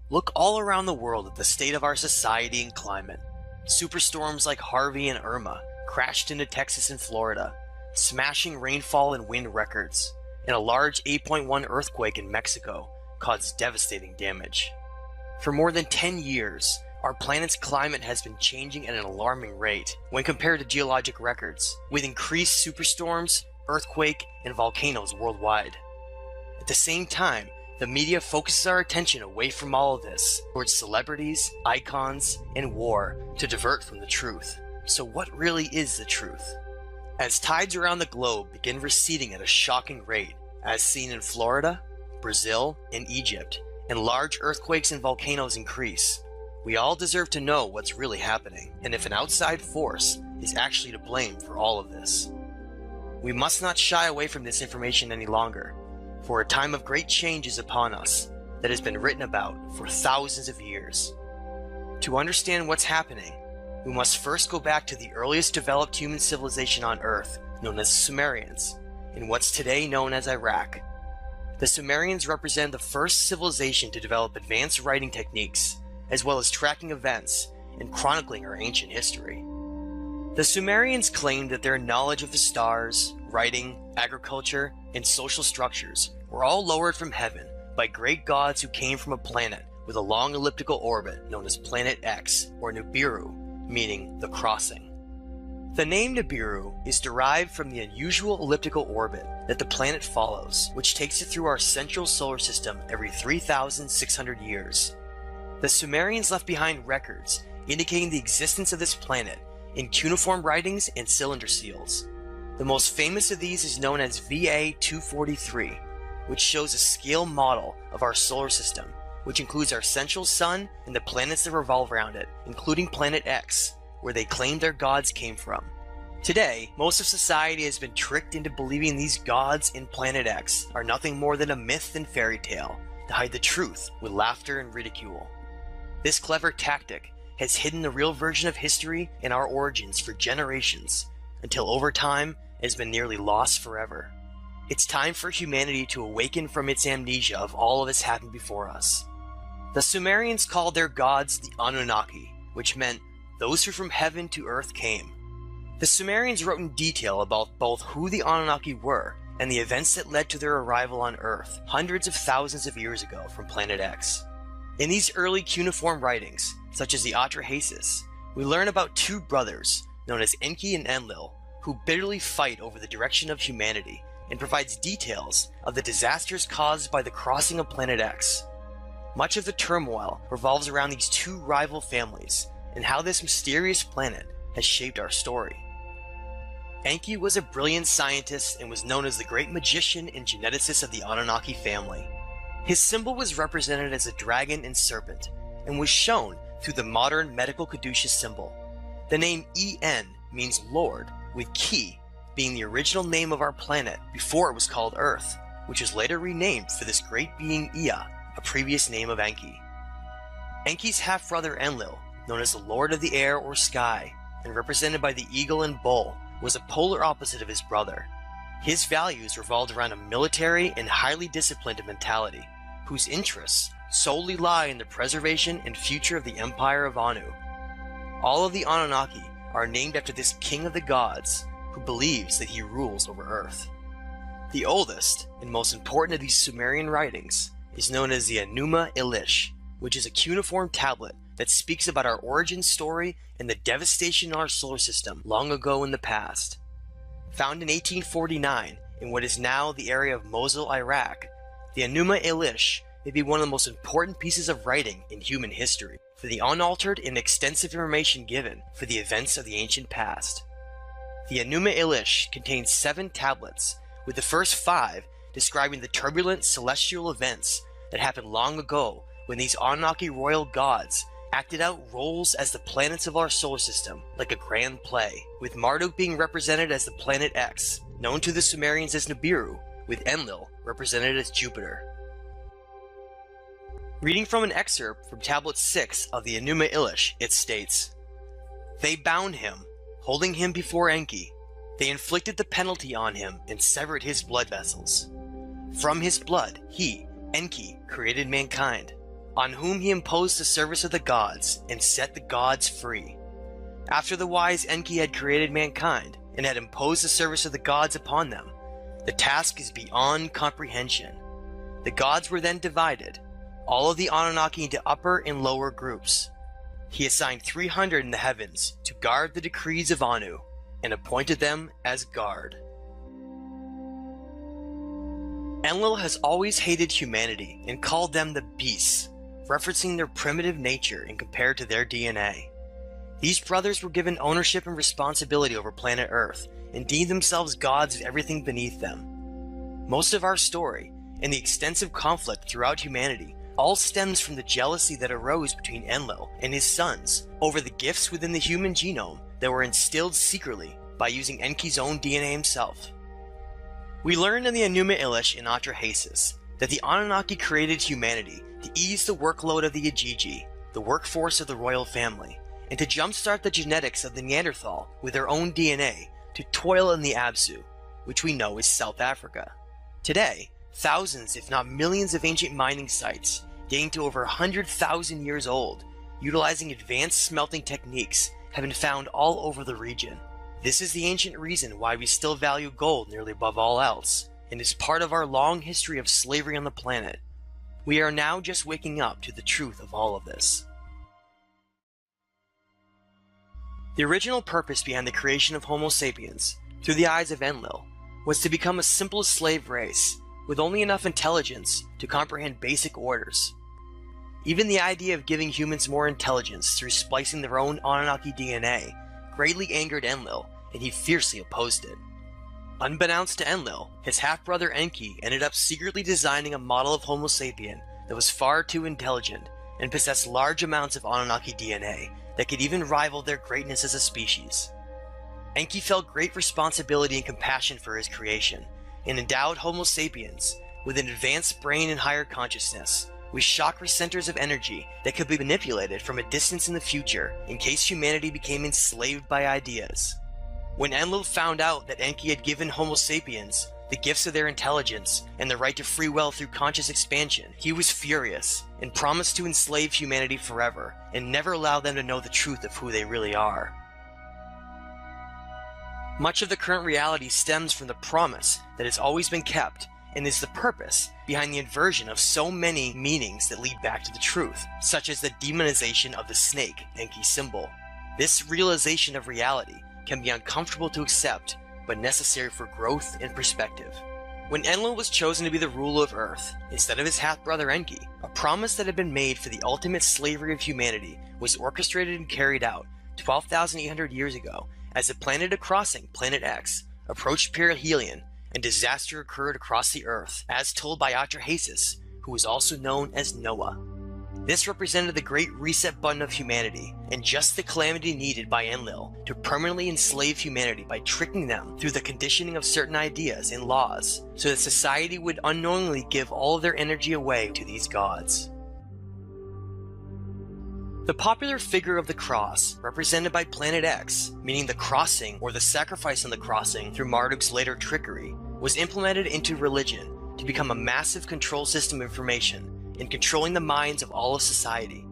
Look all around the world at the state of our society and climate. Superstorms like Harvey and Irma crashed into Texas and Florida, smashing rainfall and wind records, and a large 8.1 earthquake in Mexico caused devastating damage. For more than 10 years, our planet's climate has been changing at an alarming rate when compared to geologic records, with increased superstorms, earthquake, and volcanoes worldwide. At the same time, the media focuses our attention away from all of this towards celebrities, icons, and war to divert from the truth. So what really is the truth? As tides around the globe begin receding at a shocking rate, as seen in Florida, Brazil, and Egypt, and large earthquakes and volcanoes increase, we all deserve to know what's really happening, and if an outside force is actually to blame for all of this. We must not shy away from this information any longer, for a time of great change is upon us that has been written about for thousands of years. To understand what's happening, we must first go back to the earliest developed human civilization on Earth, known as the Sumerians, in what's today known as Iraq. The Sumerians represent the first civilization to develop advanced writing techniques, as well as tracking events and chronicling our ancient history. The Sumerians claimed that their knowledge of the stars, writing, agriculture, and social structures were all lowered from heaven by great gods who came from a planet with a long elliptical orbit known as Planet X, or Nibiru, meaning the crossing. The name Nibiru is derived from the unusual elliptical orbit that the planet follows, which takes it through our central solar system every 3,600 years. The Sumerians left behind records indicating the existence of this planet in cuneiform writings and cylinder seals. The most famous of these is known as VA-243, which shows a scale model of our solar system, which includes our central sun and the planets that revolve around it, including Planet X, where they claim their gods came from. Today, most of society has been tricked into believing these gods in Planet X are nothing more than a myth and fairy tale to hide the truth with laughter and ridicule. This clever tactic has hidden the real version of history and our origins for generations, until over time it has been nearly lost forever. It's time for humanity to awaken from its amnesia of all of this happened before us. The Sumerians called their gods the Anunnaki, which meant those who from heaven to earth came. The Sumerians wrote in detail about both who the Anunnaki were and the events that led to their arrival on Earth hundreds of thousands of years ago from Planet X. In these early cuneiform writings, such as the Atrahasis, we learn about two brothers known as Enki and Enlil, who bitterly fight over the direction of humanity, and provides details of the disasters caused by the crossing of Planet X. Much of the turmoil revolves around these two rival families and how this mysterious planet has shaped our story. Enki was a brilliant scientist and was known as the great magician and geneticist of the Anunnaki family. His symbol was represented as a dragon and serpent, and was shown through the modern medical caduceus symbol. The name En means Lord, with Ki being the original name of our planet before it was called Earth, which was later renamed for this great being Ea, a previous name of Enki. Enki's half-brother Enlil, known as the Lord of the Air or Sky, and represented by the eagle and bull, was a polar opposite of his brother. His values revolved around a military and highly disciplined mentality, whose interests solely lie in the preservation and future of the Empire of Anu. All of the Anunnaki are named after this king of the gods, who believes that he rules over Earth. The oldest and most important of these Sumerian writings is known as the Enuma Elish, which is a cuneiform tablet that speaks about our origin story and the devastation in our solar system long ago in the past. Found in 1849 in what is now the area of Mosul, Iraq, the Enuma Elish may be one of the most important pieces of writing in human history for the unaltered and extensive information given for the events of the ancient past. The Enuma Elish contains 7 tablets, with the first 5 describing the turbulent celestial events that happened long ago when these Anunnaki royal gods acted out roles as the planets of our solar system like a grand play, with Marduk being represented as the Planet X, known to the Sumerians as Nibiru, with Enlil represented as Jupiter. Reading from an excerpt from Tablet 6 of the Enuma Elish, it states, "They bound him, holding him before Enki. They inflicted the penalty on him and severed his blood vessels. From his blood, he, Enki, created mankind. on whom he imposed the service of the gods and set the gods free. After the wise Enki had created mankind and had imposed the service of the gods upon them, the task is beyond comprehension. The gods were then divided, all of the Anunnaki into upper and lower groups. He assigned 300 in the heavens to guard the decrees of Anu, and appointed them as guard. Enlil has always hated humanity and called them the beasts, referencing their primitive nature and compared to their DNA. These brothers were given ownership and responsibility over planet Earth and deemed themselves gods of everything beneath them. Most of our story, and the extensive conflict throughout humanity, all stems from the jealousy that arose between Enlil and his sons over the gifts within the human genome that were instilled secretly by using Enki's own DNA himself. We learned in the Enuma Elish in Atrahasis that the Anunnaki created humanity to ease the workload of the Igigi, the workforce of the royal family, and to jumpstart the genetics of the Neanderthal with their own DNA to toil in the Absu, which we know is South Africa. Today, thousands if not millions of ancient mining sites, dating to over 100,000 years old, utilizing advanced smelting techniques, have been found all over the region. This is the ancient reason why we still value gold nearly above all else, and is part of our long history of slavery on the planet. We are now just waking up to the truth of all of this. The original purpose behind the creation of Homo sapiens, through the eyes of Enlil, was to become a simple slave race, with only enough intelligence to comprehend basic orders. Even the idea of giving humans more intelligence through splicing their own Anunnaki DNA greatly angered Enlil, and he fiercely opposed it. Unbeknownst to Enlil, his half-brother Enki ended up secretly designing a model of Homo sapien that was far too intelligent and possessed large amounts of Anunnaki DNA that could even rival their greatness as a species. Enki felt great responsibility and compassion for his creation, and endowed Homo sapiens with an advanced brain and higher consciousness, with chakra centers of energy that could be manipulated from a distance in the future in case humanity became enslaved by ideas. When Enlil found out that Enki had given Homo sapiens the gifts of their intelligence and the right to free will through conscious expansion, he was furious and promised to enslave humanity forever and never allow them to know the truth of who they really are. Much of the current reality stems from the promise that has always been kept, and is the purpose behind the inversion of so many meanings that lead back to the truth, such as the demonization of the snake, Enki's symbol. This realization of reality can be uncomfortable to accept, but necessary for growth and perspective. When Enlil was chosen to be the ruler of Earth, instead of his half-brother Enki, a promise that had been made for the ultimate slavery of humanity was orchestrated and carried out 12,800 years ago as the planet crossing, Planet X, approached perihelion and disaster occurred across the Earth, as told by Atrahasis, who was also known as Noah. This represented the great reset button of humanity, and just the calamity needed by Enlil to permanently enslave humanity by tricking them through the conditioning of certain ideas and laws, so that society would unknowingly give all of their energy away to these gods. The popular figure of the cross, represented by Planet X, meaning the crossing or the sacrifice on the crossing through Marduk's later trickery, was implemented into religion to become a massive control system of information in controlling the minds of all of society.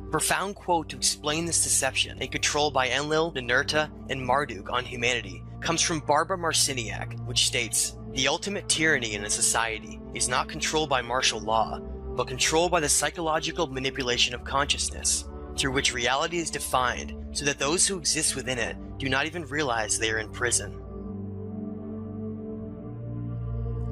A profound quote to explain this deception and control by Enlil, Ninurta, and Marduk on humanity comes from Barbara Marciniak, which states, "The ultimate tyranny in a society is not controlled by martial law, but controlled by the psychological manipulation of consciousness, through which reality is defined so that those who exist within it do not even realize they are in prison."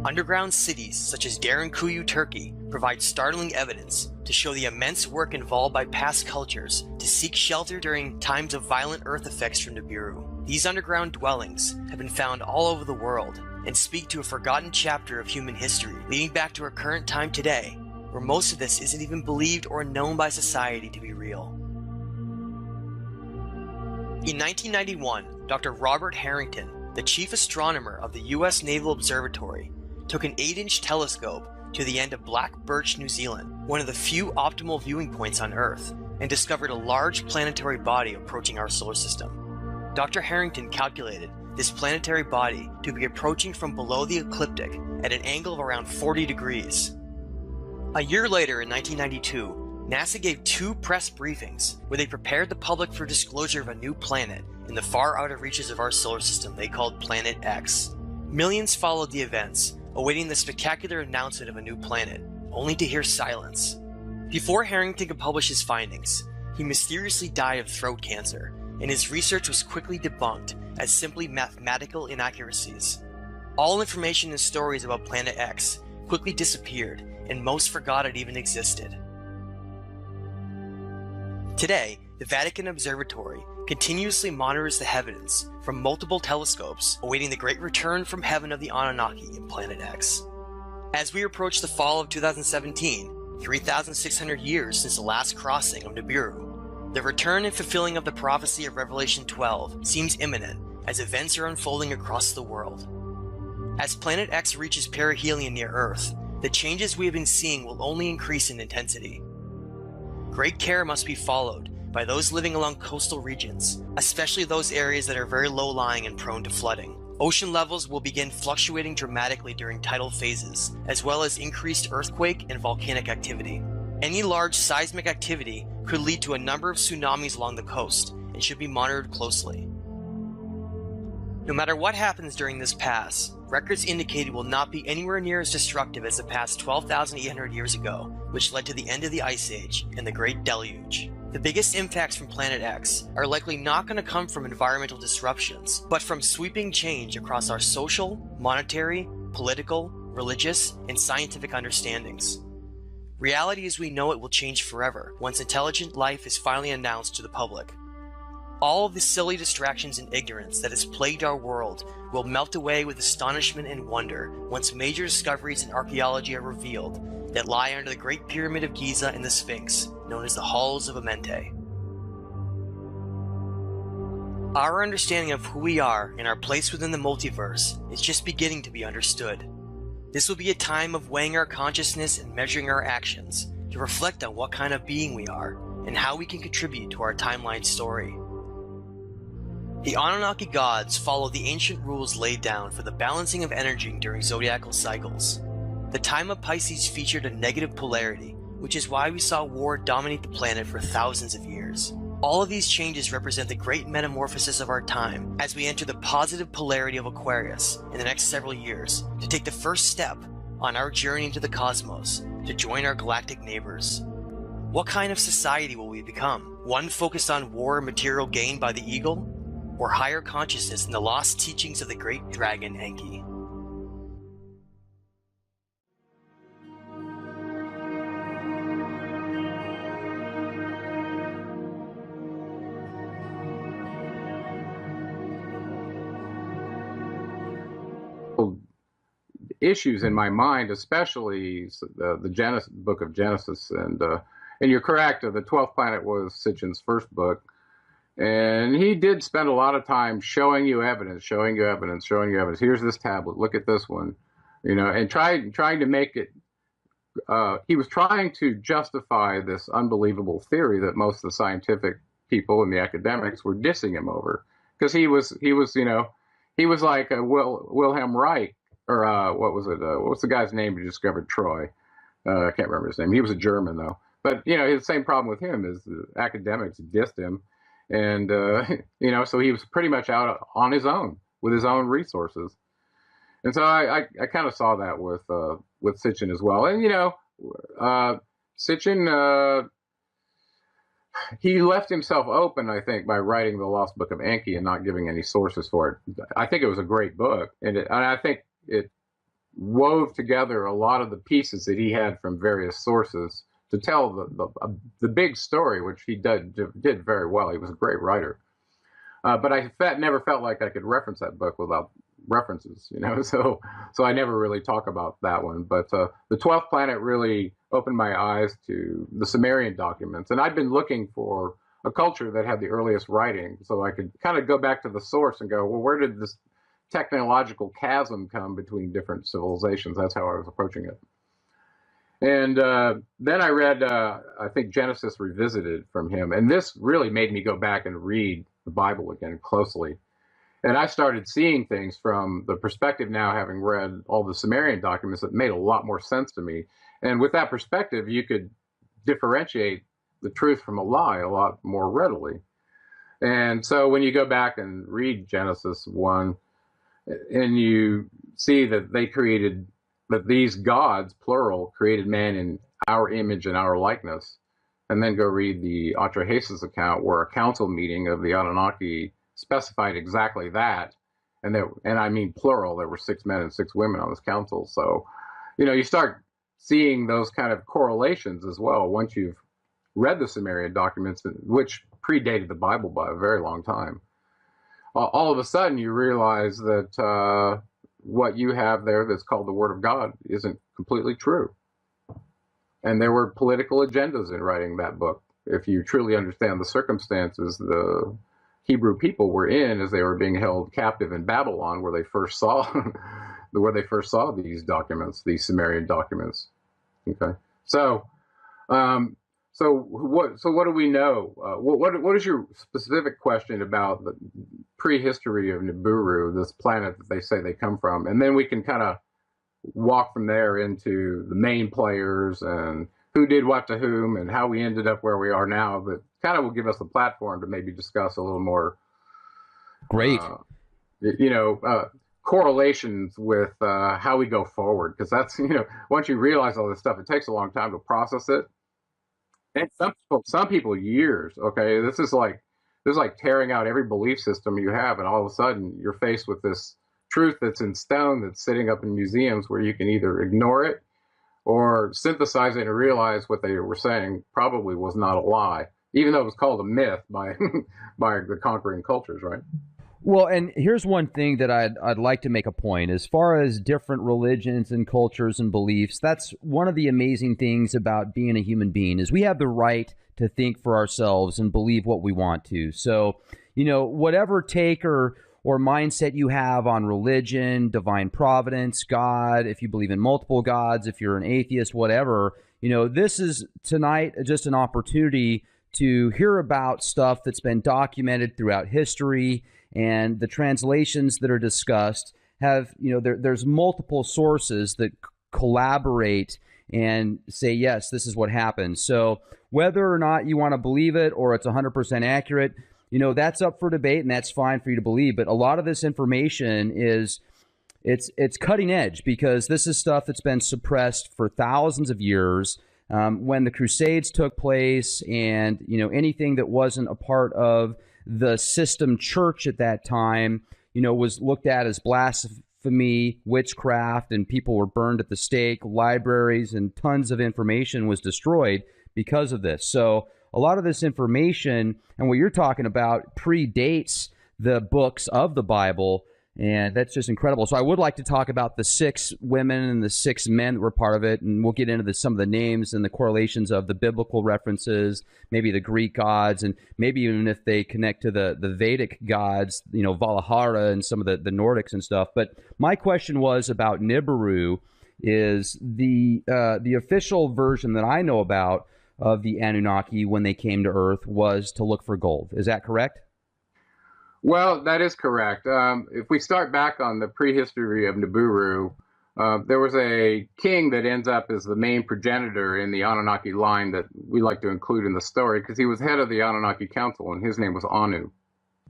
Underground cities such as Derinkuyu, Turkey, provide startling evidence to show the immense work involved by past cultures to seek shelter during times of violent earth effects from Nibiru. These underground dwellings have been found all over the world and speak to a forgotten chapter of human history leading back to our current time today, where most of this isn't even believed or known by society to be real. In 1991, Dr. Robert Harrington, the chief astronomer of the US Naval Observatory, took an 8-inch telescope to the end of Black Birch, New Zealand, one of the few optimal viewing points on Earth, and discovered a large planetary body approaching our solar system. Dr. Harrington calculated this planetary body to be approaching from below the ecliptic at an angle of around 40 degrees. A year later, in 1992, NASA gave 2 press briefings where they prepared the public for disclosure of a new planet in the far outer reaches of our solar system they called Planet X. Millions followed the events, awaiting the spectacular announcement of a new planet, only to hear silence. Before Harrington could publish his findings, he mysteriously died of throat cancer, and his research was quickly debunked as simply mathematical inaccuracies. All information and stories about Planet X quickly disappeared, and most forgot it even existed. Today, the Vatican Observatory continuously monitors the heavens from multiple telescopes, awaiting the great return from heaven of the Anunnaki in Planet X. As we approach the fall of 2017, 3,600 years since the last crossing of Nibiru, the return and fulfilling of the prophecy of Revelation 12 seems imminent as events are unfolding across the world. As Planet X reaches perihelion near Earth, the changes we have been seeing will only increase in intensity. Great care must be followed by those living along coastal regions, especially those areas that are very low-lying and prone to flooding. Ocean levels will begin fluctuating dramatically during tidal phases, as well as increased earthquake and volcanic activity. Any large seismic activity could lead to a number of tsunamis along the coast and should be monitored closely. No matter what happens during this pass, records indicate it will not be anywhere near as destructive as the past 12,800 years ago, which led to the end of the Ice Age and the Great Deluge. The biggest impacts from Planet X are likely not going to come from environmental disruptions, but from sweeping change across our social, monetary, political, religious, and scientific understandings. Reality as we know it will change forever once intelligent life is finally announced to the public. All of the silly distractions and ignorance that has plagued our world will melt away with astonishment and wonder once major discoveries in archaeology are revealed that lie under the Great Pyramid of Giza and the Sphinx, known as the Halls of Amenti. Our understanding of who we are and our place within the multiverse is just beginning to be understood. This will be a time of weighing our consciousness and measuring our actions to reflect on what kind of being we are and how we can contribute to our timeline story. The Anunnaki gods follow the ancient rules laid down for the balancing of energy during zodiacal cycles. The time of Pisces featured a negative polarity, which is why we saw war dominate the planet for thousands of years. All of these changes represent the great metamorphosis of our time as we enter the positive polarity of Aquarius in the next several years to take the first step on our journey into the cosmos to join our galactic neighbors. What kind of society will we become? One focused on war and material gain by the eagle? Or higher consciousness in the lost teachings of the great dragon Enki? Issues in my mind, especially the book of Genesis, and you're correct. The 12th planet was Sitchin's first book. And he did spend a lot of time showing you evidence, showing you evidence, showing you evidence. Here's this tablet. Look at this one, and trying to make it. He was trying to justify this unbelievable theory that most of the scientific people and the academics were dissing him over, because he was like Wilhelm Reich, or what was it? What's the guy's name who discovered Troy? I can't remember his name. He was a German though. But the same problem with him is the academics dissed him. And, so he was pretty much out on his own with his own resources. And so I kind of saw that with Sitchin as well. And, Sitchin, he left himself open, I think, by writing The Lost Book of Enki and not giving any sources for it. I think it was a great book. And I think it wove together a lot of the pieces that he had from various sources to tell the big story, which he did very well. He was a great writer. But I never felt like I could reference that book without references, so I never really talk about that one. But the 12th planet really opened my eyes to the Sumerian documents. And I'd been looking for a culture that had the earliest writing, so I could kind of go back to the source and go, well, where did this technological chasm come between different civilizations? That's how I was approaching it. And then I read, I think, Genesis Revisited from him. And this really made me go back and read the Bible again closely. And I started seeing things from the perspective now, having read all the Sumerian documents, that made a lot more sense to me. And with that perspective, you could differentiate the truth from a lie a lot more readily. And so when you go back and read Genesis 1, and you see that that these gods, plural, created man in our image and our likeness, and then go read the Atrahasis account, where a council meeting of the Anunnaki specified exactly that, and I mean plural, there were 6 men and 6 women on this council. So, you start seeing those kind of correlations as well once you've read the Sumerian documents, which predated the Bible by a very long time. All of a sudden, you realize that what you have there that's called the Word of God isn't completely true. And there were political agendas in writing that book. If you truly understand the circumstances the Hebrew people were in as they were being held captive in Babylon, where they first saw these documents, these Sumerian documents. Okay, so what do we know? What is your specific question about the prehistory of Nibiru, this planet that they say they come from? And then we can kind of walk from there into the main players and who did what to whom and how we ended up where we are now. But kind of will give us a platform to maybe discuss a little more. Great. Correlations with how we go forward, because that's, once you realize all this stuff, it takes a long time to process it. And some people years. Okay, this is like tearing out every belief system you have, and all of a sudden you're faced with this truth that's in stone, that's sitting up in museums, where you can either ignore it or synthesize it and realize what they were saying probably was not a lie, even though it was called a myth by by the conquering cultures, right? Well, and here's one thing that I'd like to make a point. As far as different religions and cultures and beliefs, that's one of the amazing things about being a human being, is we have the right to think for ourselves and believe what we want to. So, whatever take or mindset you have on religion, divine providence, God, if you believe in multiple gods, if you're an atheist, whatever, this is tonight just an opportunity to hear about stuff that's been documented throughout history. And the translations that are discussed have, there's multiple sources that collaborate and say, yes, this is what happened. So whether or not you want to believe it or it's 100% accurate, that's up for debate, and that's fine for you to believe. But a lot of this information it's cutting edge, because this is stuff that's been suppressed for thousands of years. When the Crusades took place, and anything that wasn't a part of the system church at that time, was looked at as blasphemy, witchcraft, and people were burned at the stake. Libraries and tons of information was destroyed because of this. So a lot of this information and what you're talking about predates the books of the Bible, and that's just incredible. So I would like to talk about the 6 women and the 6 men that were part of it, and we'll get into some of the names and the correlations of the biblical references, maybe the Greek gods, and maybe even if they connect to the Vedic gods, Valhalla and some of the Nordics and stuff. But my question was about Nibiru. Is the official version that I know about of the Anunnaki when they came to Earth was to look for gold. Is that correct? Well, that is correct. If we start back on the prehistory of Nibiru, there was a king that ends up as the main progenitor in the Anunnaki line that we like to include in the story, because he was head of the Anunnaki Council, and his name was Anu.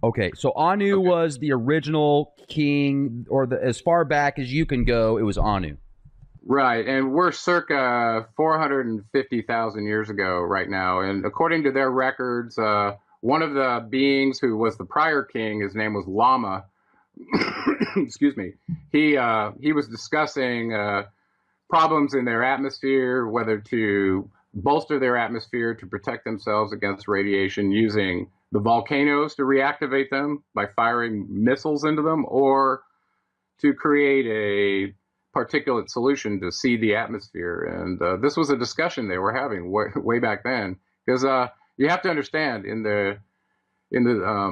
Okay, so Anu was the original king, or as far back as you can go, it was Anu. Right, and we're circa 450,000 years ago right now, and according to their records, one of the beings who was the prior king, his name was Lama. Excuse me. He was discussing problems in their atmosphere, whether to bolster their atmosphere to protect themselves against radiation using the volcanoes to reactivate them by firing missiles into them, or to create a particulate solution to seed the atmosphere. And this was a discussion they were having way back then, because you have to understand, in the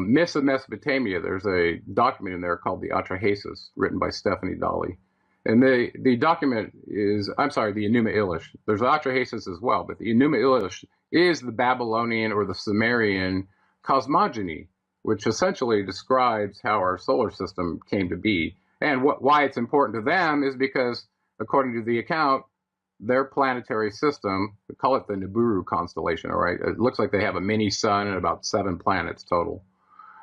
myths of Mesopotamia, there's a document in there called the Atrahasis, written by Stephanie Dalley. And the document is, the Enuma Elish. There's Atrahasis as well, but the Enuma Elish is the Babylonian or the Sumerian cosmogony, which essentially describes how our solar system came to be. And why it's important to them is because, according to the account, their planetary system, we call it the Nibiru constellation, all right? It looks like they have a mini sun and about 7 planets total.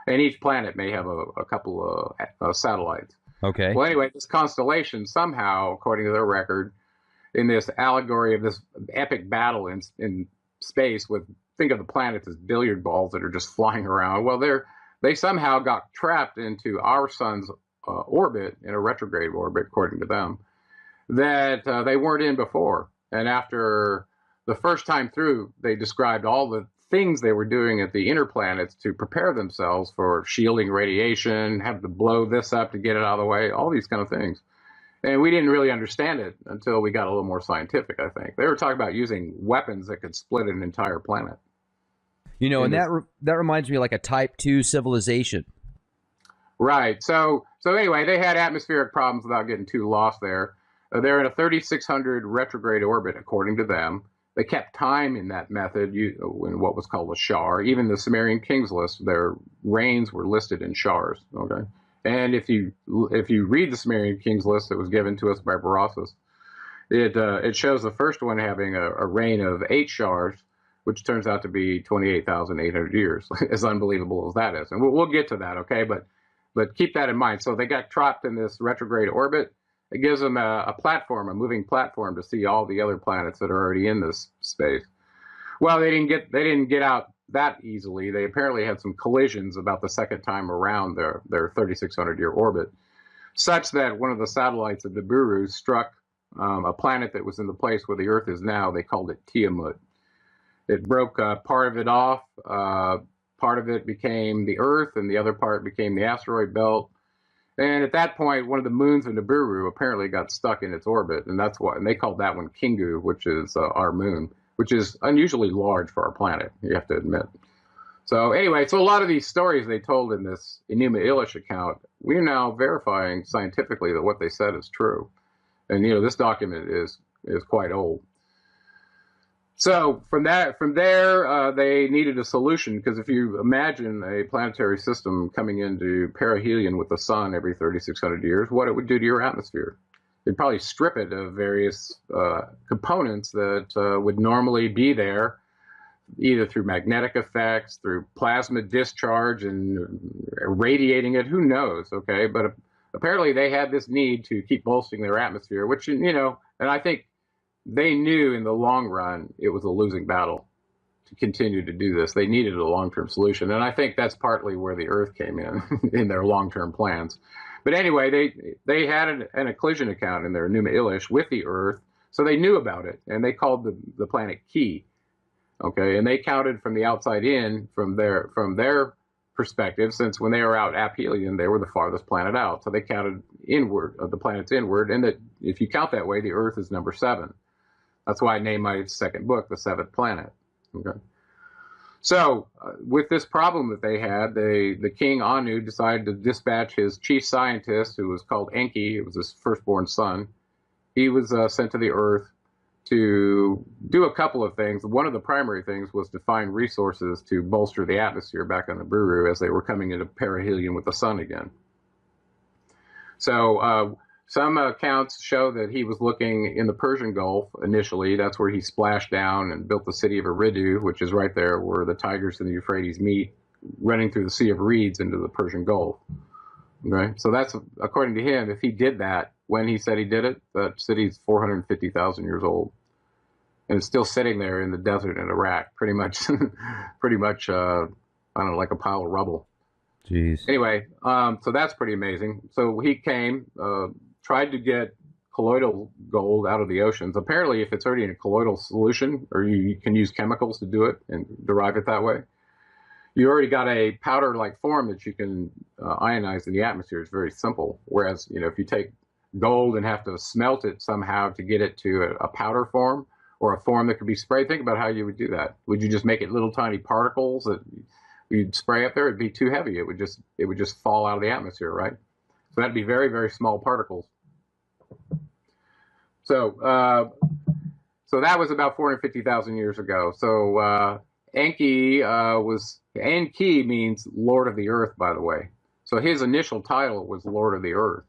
And each planet may have a couple of satellites. Okay. Well, anyway, this constellation somehow, according to their record, in this allegory of this epic battle in space with, think of the planets as billiard balls that are just flying around. Well, they somehow got trapped into our sun's orbit, in a retrograde orbit, according to them, that they weren't in before. And after the first time through, they described all the things they were doing at the inner planets to prepare themselves for shielding radiation, have to blow this up to get it out of the way, all these kind of things. And we didn't really understand it until we got a little more scientific, I think. They were talking about using weapons that could split an entire planet. You know, and that reminds me of like a Type 2 civilization. Right. So anyway, they had atmospheric problems without getting too lost there. They're in a 3600 retrograde orbit, according to them. They kept time in that method in what was called a shar. Even the Sumerian kings list, their reigns were listed in shars. Okay. And if you read the Sumerian kings list that was given to us by Berossus, it shows the first one having a reign of 8 shars, which turns out to be 28,800 years. As unbelievable as that is, and we'll get to that, okay? But keep that in mind. So they got trapped in this retrograde orbit. It gives them a platform, a moving platform, to see all the other planets that are already in this space. Well, they didn't get out that easily. They apparently had some collisions about the second time around their 3,600-year orbit, such that one of the satellites of Nibiru struck a planet that was in the place where the Earth is now. They called it Tiamat. It broke part of it off. Part of it became the Earth, and the other part became the asteroid belt. And at that point, one of the moons of Nibiru apparently got stuck in its orbit, and they called that one Kingu, which is our moon, which is unusually large for our planet, you have to admit. So anyway, so a lot of these stories they told in this Enuma Elish account, we're now verifying scientifically that what they said is true. And, you know, this document is quite old. So from there, they needed a solution, because if you imagine a planetary system coming into perihelion with the sun every 3,600 years, what it would do to your atmosphere. It'd probably strip it of various components that would normally be there, either through magnetic effects, through plasma discharge and irradiating it, who knows, okay? But apparently they had this need to keep bolstering their atmosphere, which, you know, and I think they knew in the long run it was a losing battle to continue to do this. They needed a long-term solution, and I think that's partly where the Earth came in their long-term plans. But anyway, they had an occlusion account in their Enuma Elish with the Earth, so they knew about it, and they called the planet Ki. Okay, and they counted from the outside in, from their perspective, since when they were out aphelion, they were the farthest planet out. So they counted inward, the planets inward, and that if you count that way, the Earth is number 7. That's why I named my second book The Seventh Planet. Okay. So with this problem that they had, the king Anu decided to dispatch his chief scientist, who was called Enki. It was his firstborn son. He was sent to the Earth to do a couple of things. One of the primary things was to find resources to bolster the atmosphere back on Nibiru as they were coming into perihelion with the sun again. So some accounts show that he was looking in the Persian Gulf initially. That's where he splashed down and built the city of Eridu, which is right there where the Tigris and the Euphrates meet, running through the Sea of Reeds into the Persian Gulf. Okay, so that's, according to him, if he did that when he said he did it, that city's 450,000 years old, and it's still sitting there in the desert in Iraq, pretty much, I don't know, like a pile of rubble. Jeez. Anyway, so that's pretty amazing. So he came, tried to get colloidal gold out of the oceans. Apparently, if it's already in a colloidal solution, or you can use chemicals to do it and derive it that way, you already got a powder-like form that you can ionize in the atmosphere. It's very simple. Whereas, you know, if you take gold and have to smelt it somehow to get it to a powder form, or a form that could be sprayed, think about how you would do that. Would you just make it little tiny particles that you'd spray up there? It'd be too heavy. It would just fall out of the atmosphere, right? So that'd be very, very small particles. So that was about 450,000 years ago. So Enki Enki means Lord of the Earth, by the way. So his initial title was Lord of the Earth.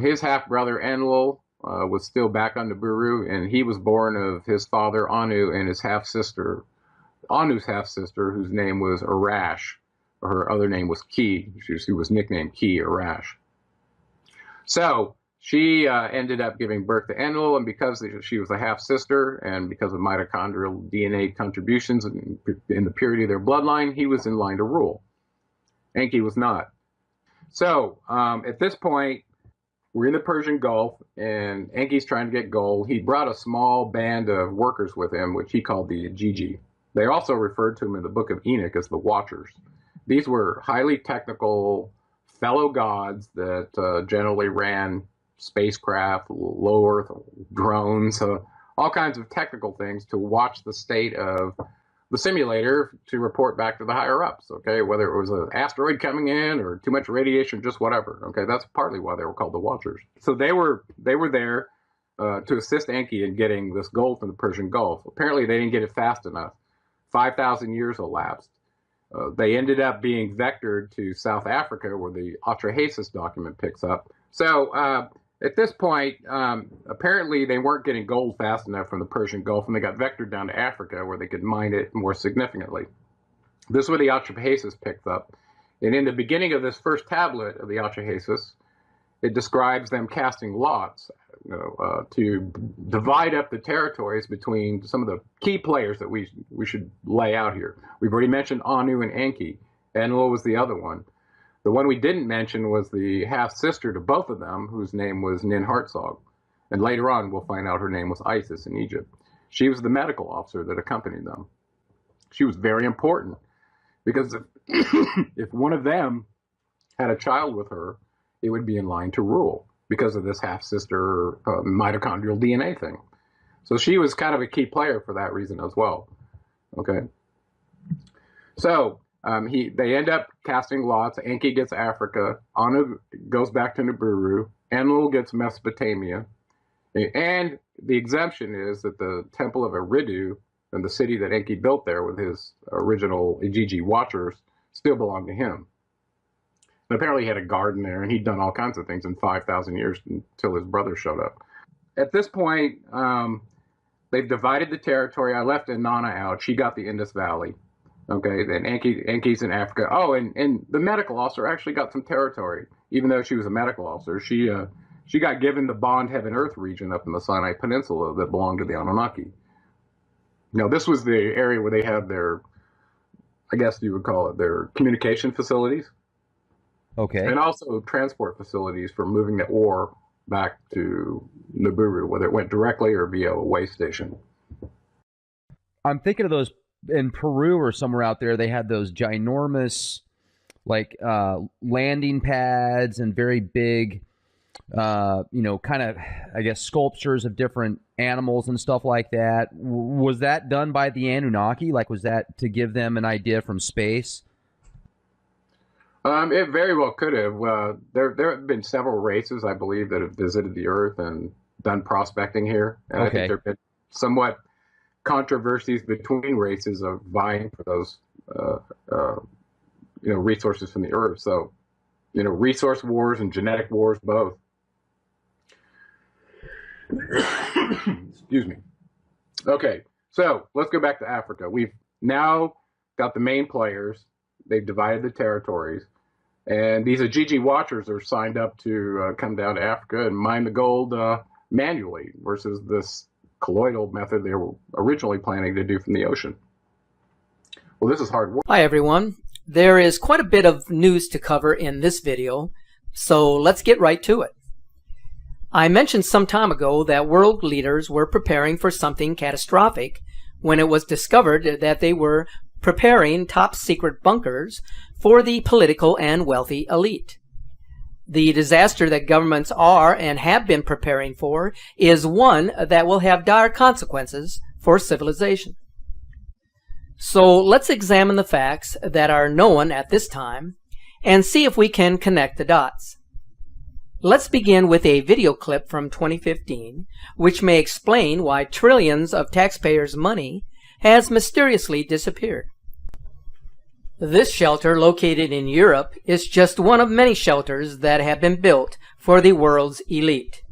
His half-brother Enlil was still back on Nibiru, and he was born of his father Anu and his half-sister, Anu's half-sister, whose name was Arash. Her other name was Ki. She was nicknamed Ki Arash. So she ended up giving birth to Enlil, and because she was a half-sister and because of mitochondrial DNA contributions in the purity of their bloodline, he was in line to rule. Enki was not. So at this point, we're in the Persian Gulf, and Enki's trying to get gold. He brought a small band of workers with him, which he called the Igigi. They also referred to him in the Book of Enoch as the Watchers. These were highly technical fellow gods that generally ran spacecraft, low Earth drones, all kinds of technical things to watch the state of the simulator to report back to the higher ups, okay, whether it was an asteroid coming in or too much radiation, just whatever, okay. That's partly why they were called the Watchers. So they were there to assist Enki in getting this gold from the Persian Gulf. Apparently they didn't get it fast enough. 5,000 years elapsed. They ended up being vectored to South Africa, where the Atrahasis document picks up. So at this point, apparently they weren't getting gold fast enough from the Persian Gulf, and they got vectored down to Africa, where they could mine it more significantly. This is where the Atrahasis picked up. And in the beginning of this first tablet of the Atrahasis, it describes them casting lots, to divide up the territories between some of the key players that we should lay out here. We've already mentioned Anu and Enki. Enlil was the other one. The one we didn't mention was the half-sister to both of them, whose name was Ninhartsog. And later on, we'll find out her name was Isis in Egypt. She was the medical officer that accompanied them. She was very important because if one of them had a child with her, it would be in line to rule because of this half-sister mitochondrial DNA thing. So she was kind of a key player for that reason as well. Okay. So they end up casting lots. Enki gets Africa. Anu goes back to Nibiru. Enlil gets Mesopotamia. And the exemption is that the temple of Eridu and the city that Enki built there with his original Igigi Watchers still belong to him. And apparently he had a garden there, and he'd done all kinds of things in 5,000 years until his brother showed up. At this point, they've divided the territory. I left Inanna out. She got the Indus Valley. Okay, then Enki's in Africa. Oh, and the medical officer actually got some territory, even though she was a medical officer. She got given the Bond Heaven Earth region up in the Sinai Peninsula that belonged to the Anunnaki. Now, this was the area where they had their, I guess you would call it, their communication facilities. Okay. And also transport facilities for moving the ore back to Nibiru, whether it went directly or via a way station. I'm thinking of those in Peru or somewhere out there. They had those ginormous, like, landing pads and very big, kind of, I guess, sculptures of different animals and stuff like that. Was that done by the Anunnaki? Like, was that to give them an idea from space? It very well could have. There have been several races, I believe, that have visited the Earth and done prospecting here. And I think there have been somewhat controversies between races of vying for those, resources from the Earth. So, resource wars and genetic wars, both. Excuse me. Okay, so let's go back to Africa. We've now got the main players. They've divided the territories. And these Igigi Watchers are signed up to come down to Africa and mine the gold manually versus this colloidal method they were originally planning to do from the ocean. Well, this is hard work. Hi, everyone. There is quite a bit of news to cover in this video, so let's get right to it. I mentioned some time ago that world leaders were preparing for something catastrophic when it was discovered that they were preparing top-secret bunkers for the political and wealthy elite. The disaster that governments are and have been preparing for is one that will have dire consequences for civilization. So let's examine the facts that are known at this time and see if we can connect the dots. Let's begin with a video clip from 2015, which may explain why trillions of taxpayers' money has mysteriously disappeared. This shelter, located in Europe, is just one of many shelters that have been built for the world's elite.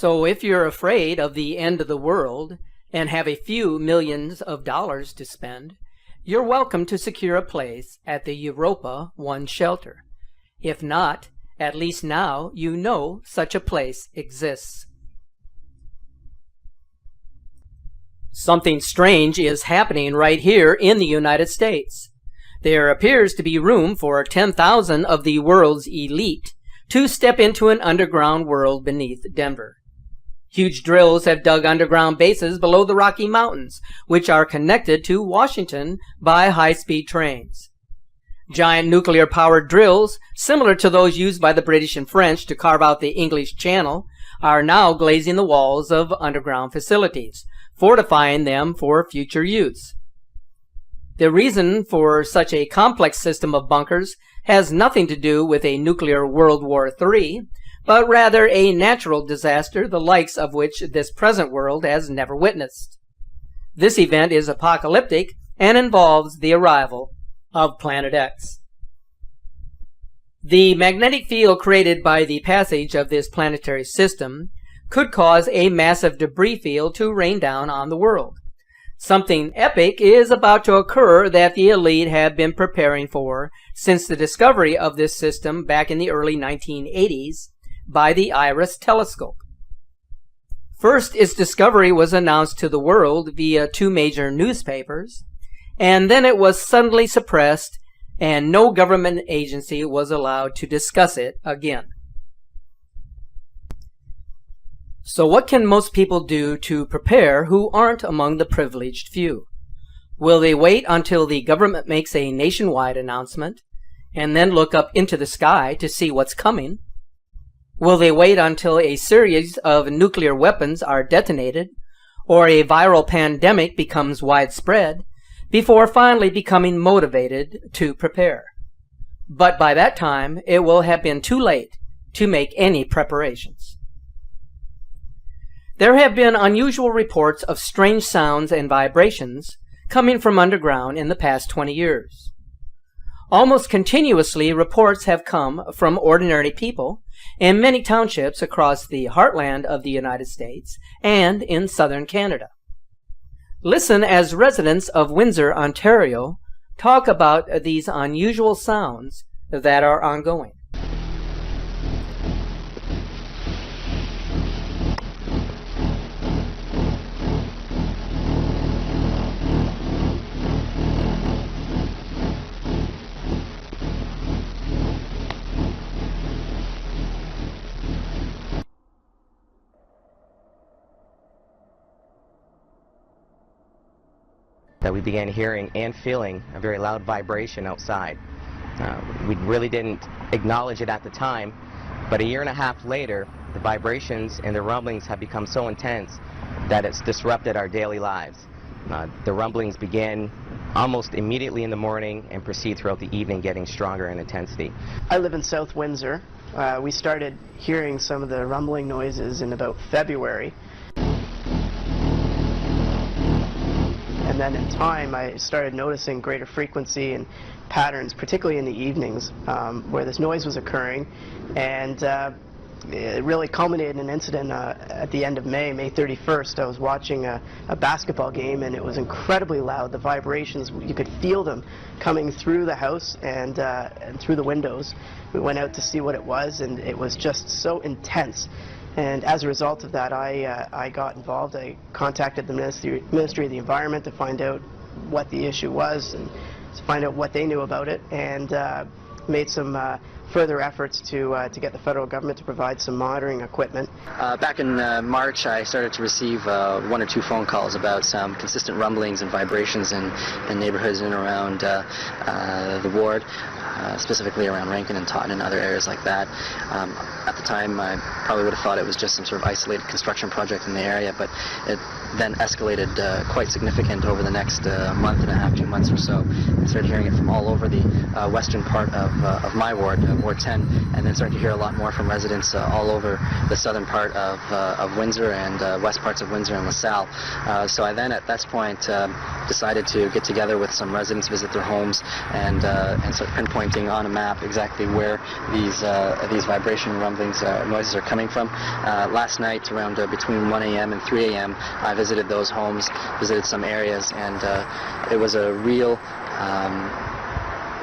So if you're afraid of the end of the world and have a few millions of dollars to spend, you're welcome to secure a place at the Europa One shelter. If not, at least now you know such a place exists. Something strange is happening right here in the United States. There appears to be room for 10,000 of the world's elite to step into an underground world beneath Denver. Huge drills have dug underground bases below the Rocky Mountains, which are connected to Washington by high-speed trains. Giant nuclear-powered drills, similar to those used by the British and French to carve out the English Channel, are now glazing the walls of underground facilities, fortifying them for future use. The reason for such a complex system of bunkers has nothing to do with a nuclear World War III, but rather a natural disaster the likes of which this present world has never witnessed. This event is apocalyptic and involves the arrival of Planet X. The magnetic field created by the passage of this planetary system could cause a massive debris field to rain down on the world. Something epic is about to occur that the elite have been preparing for since the discovery of this system back in the early 1980s by the IRIS telescope. First, its discovery was announced to the world via 2 major newspapers, and then it was suddenly suppressed and no government agency was allowed to discuss it again. So what can most people do to prepare who aren't among the privileged few? Will they wait until the government makes a nationwide announcement and then look up into the sky to see what's coming? Will they wait until a series of nuclear weapons are detonated or a viral pandemic becomes widespread before finally becoming motivated to prepare? But by that time, it will have been too late to make any preparations. There have been unusual reports of strange sounds and vibrations coming from underground in the past 20 years. Almost continuously, reports have come from ordinary people in many townships across the heartland of the United States and in southern Canada. Listen as residents of Windsor, Ontario, talk about these unusual sounds that are ongoing. That we began hearing and feeling a very loud vibration outside. We really didn't acknowledge it at the time, but a year and a half later, the vibrations and the rumblings have become so intense that it's disrupted our daily lives. The rumblings began almost immediately in the morning and proceed throughout the evening, getting stronger in intensity. I live in South Windsor. We started hearing some of the rumbling noises in about February. And then in time, I started noticing greater frequency and patterns, particularly in the evenings, where this noise was occurring. And it really culminated in an incident at the end of May 31st. I was watching a basketball game, and it was incredibly loud. The vibrations, you could feel them coming through the house and through the windows. We went out to see what it was, and it was just so intense. And as a result of that, I got involved. I contacted the Ministry of the Environment to find out what the issue was and to find out what they knew about it, and made some further efforts to get the federal government to provide some monitoring equipment. Back in March, I started to receive 1 or 2 phone calls about some consistent rumblings and vibrations in neighborhoods in and around the ward. Specifically around Rankin and Taunton and other areas like that. At the time, I probably would have thought it was just some sort of isolated construction project in the area, but it then escalated quite significant over the next month and a half, 2 months or so. I started hearing it from all over the western part of my ward, Ward 10, and then started to hear a lot more from residents all over the southern part of Windsor and west parts of Windsor and LaSalle. So I then, at this point, decided to get together with some residents, visit their homes, and sort of pinpoint pinpointing on a map exactly where these vibration rumblings, noises are coming from. Last night, around between 1 a.m. and 3 a.m., I visited those homes, visited some areas, and it was a real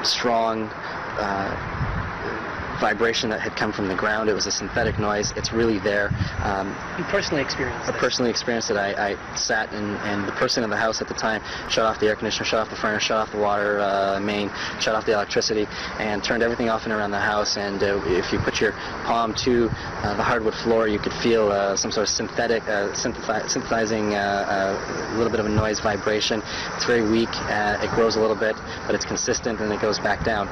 strong vibration that had come from the ground. It was a synthetic noise. It's really there. You personally experienced it? I personally experienced it. I sat and the person in the house at the time shut off the air conditioner, shut off the furnace, shut off the water main, shut off the electricity, and turned everything off and around the house. And if you put your palm to the hardwood floor, you could feel some sort of synthetic, synthesizing a little bit of a noise vibration. It's very weak. It grows a little bit, but it's consistent, and it goes back down.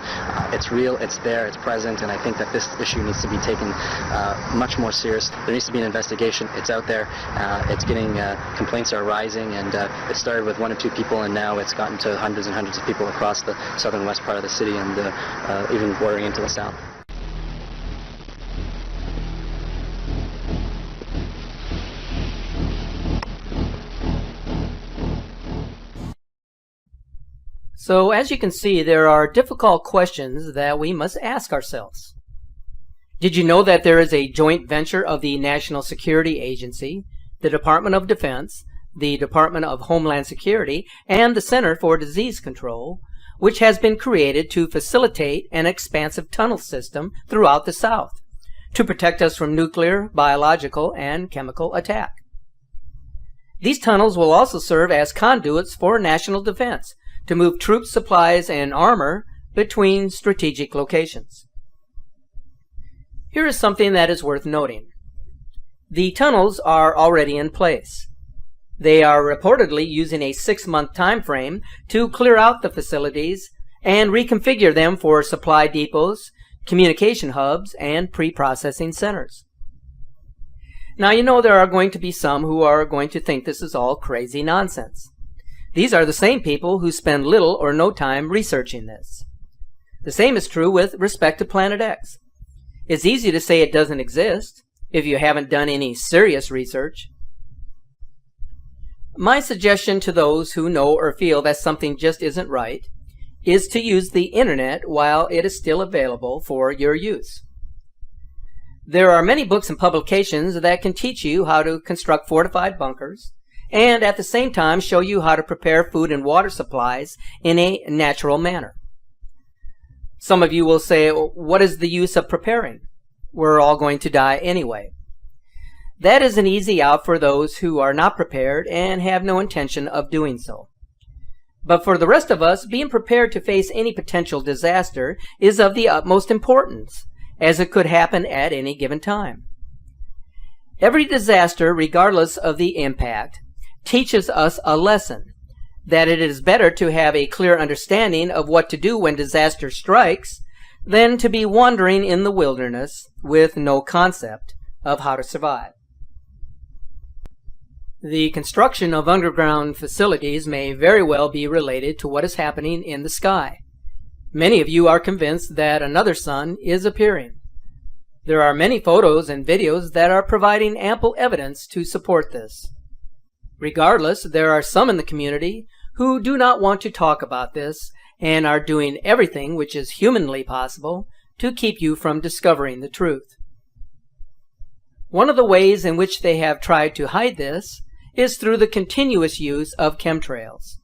It's real. It's there. It's present. And I think that this issue needs to be taken much more serious. There needs to be an investigation. It's out there. It's getting, complaints are rising, and it started with 1 or 2 people, and now it's gotten to hundreds and hundreds of people across the southern west part of the city, and even bordering into the south. So, as you can see, there are difficult questions that we must ask ourselves. Did you know that there is a joint venture of the National Security Agency, the Department of Defense, the Department of Homeland Security, and the Center for Disease Control, which has been created to facilitate an expansive tunnel system throughout the South to protect us from nuclear, biological, and chemical attack? These tunnels will also serve as conduits for national defense, to move troops, supplies, and armor between strategic locations. Here is something that is worth noting. The tunnels are already in place. They are reportedly using a 6-month time frame to clear out the facilities and reconfigure them for supply depots, communication hubs, and pre-processing centers. Now, you know there are going to be some who are going to think this is all crazy nonsense. These are the same people who spend little or no time researching this. The same is true with respect to Planet X. It's easy to say it doesn't exist if you haven't done any serious research. My suggestion to those who know or feel that something just isn't right is to use the internet while it is still available for your use. There are many books and publications that can teach you how to construct fortified bunkers, and at the same time show you how to prepare food and water supplies in a natural manner. Some of you will say, what is the use of preparing? We're all going to die anyway. That is an easy out for those who are not prepared and have no intention of doing so. But for the rest of us, being prepared to face any potential disaster is of the utmost importance, as it could happen at any given time. Every disaster, regardless of the impact, teaches us a lesson, that it is better to have a clear understanding of what to do when disaster strikes than to be wandering in the wilderness with no concept of how to survive. The construction of underground facilities may very well be related to what is happening in the sky. Many of you are convinced that another sun is appearing. There are many photos and videos that are providing ample evidence to support this. Regardless, there are some in the community who do not want to talk about this and are doing everything which is humanly possible to keep you from discovering the truth. One of the ways in which they have tried to hide this is through the continuous use of chemtrails.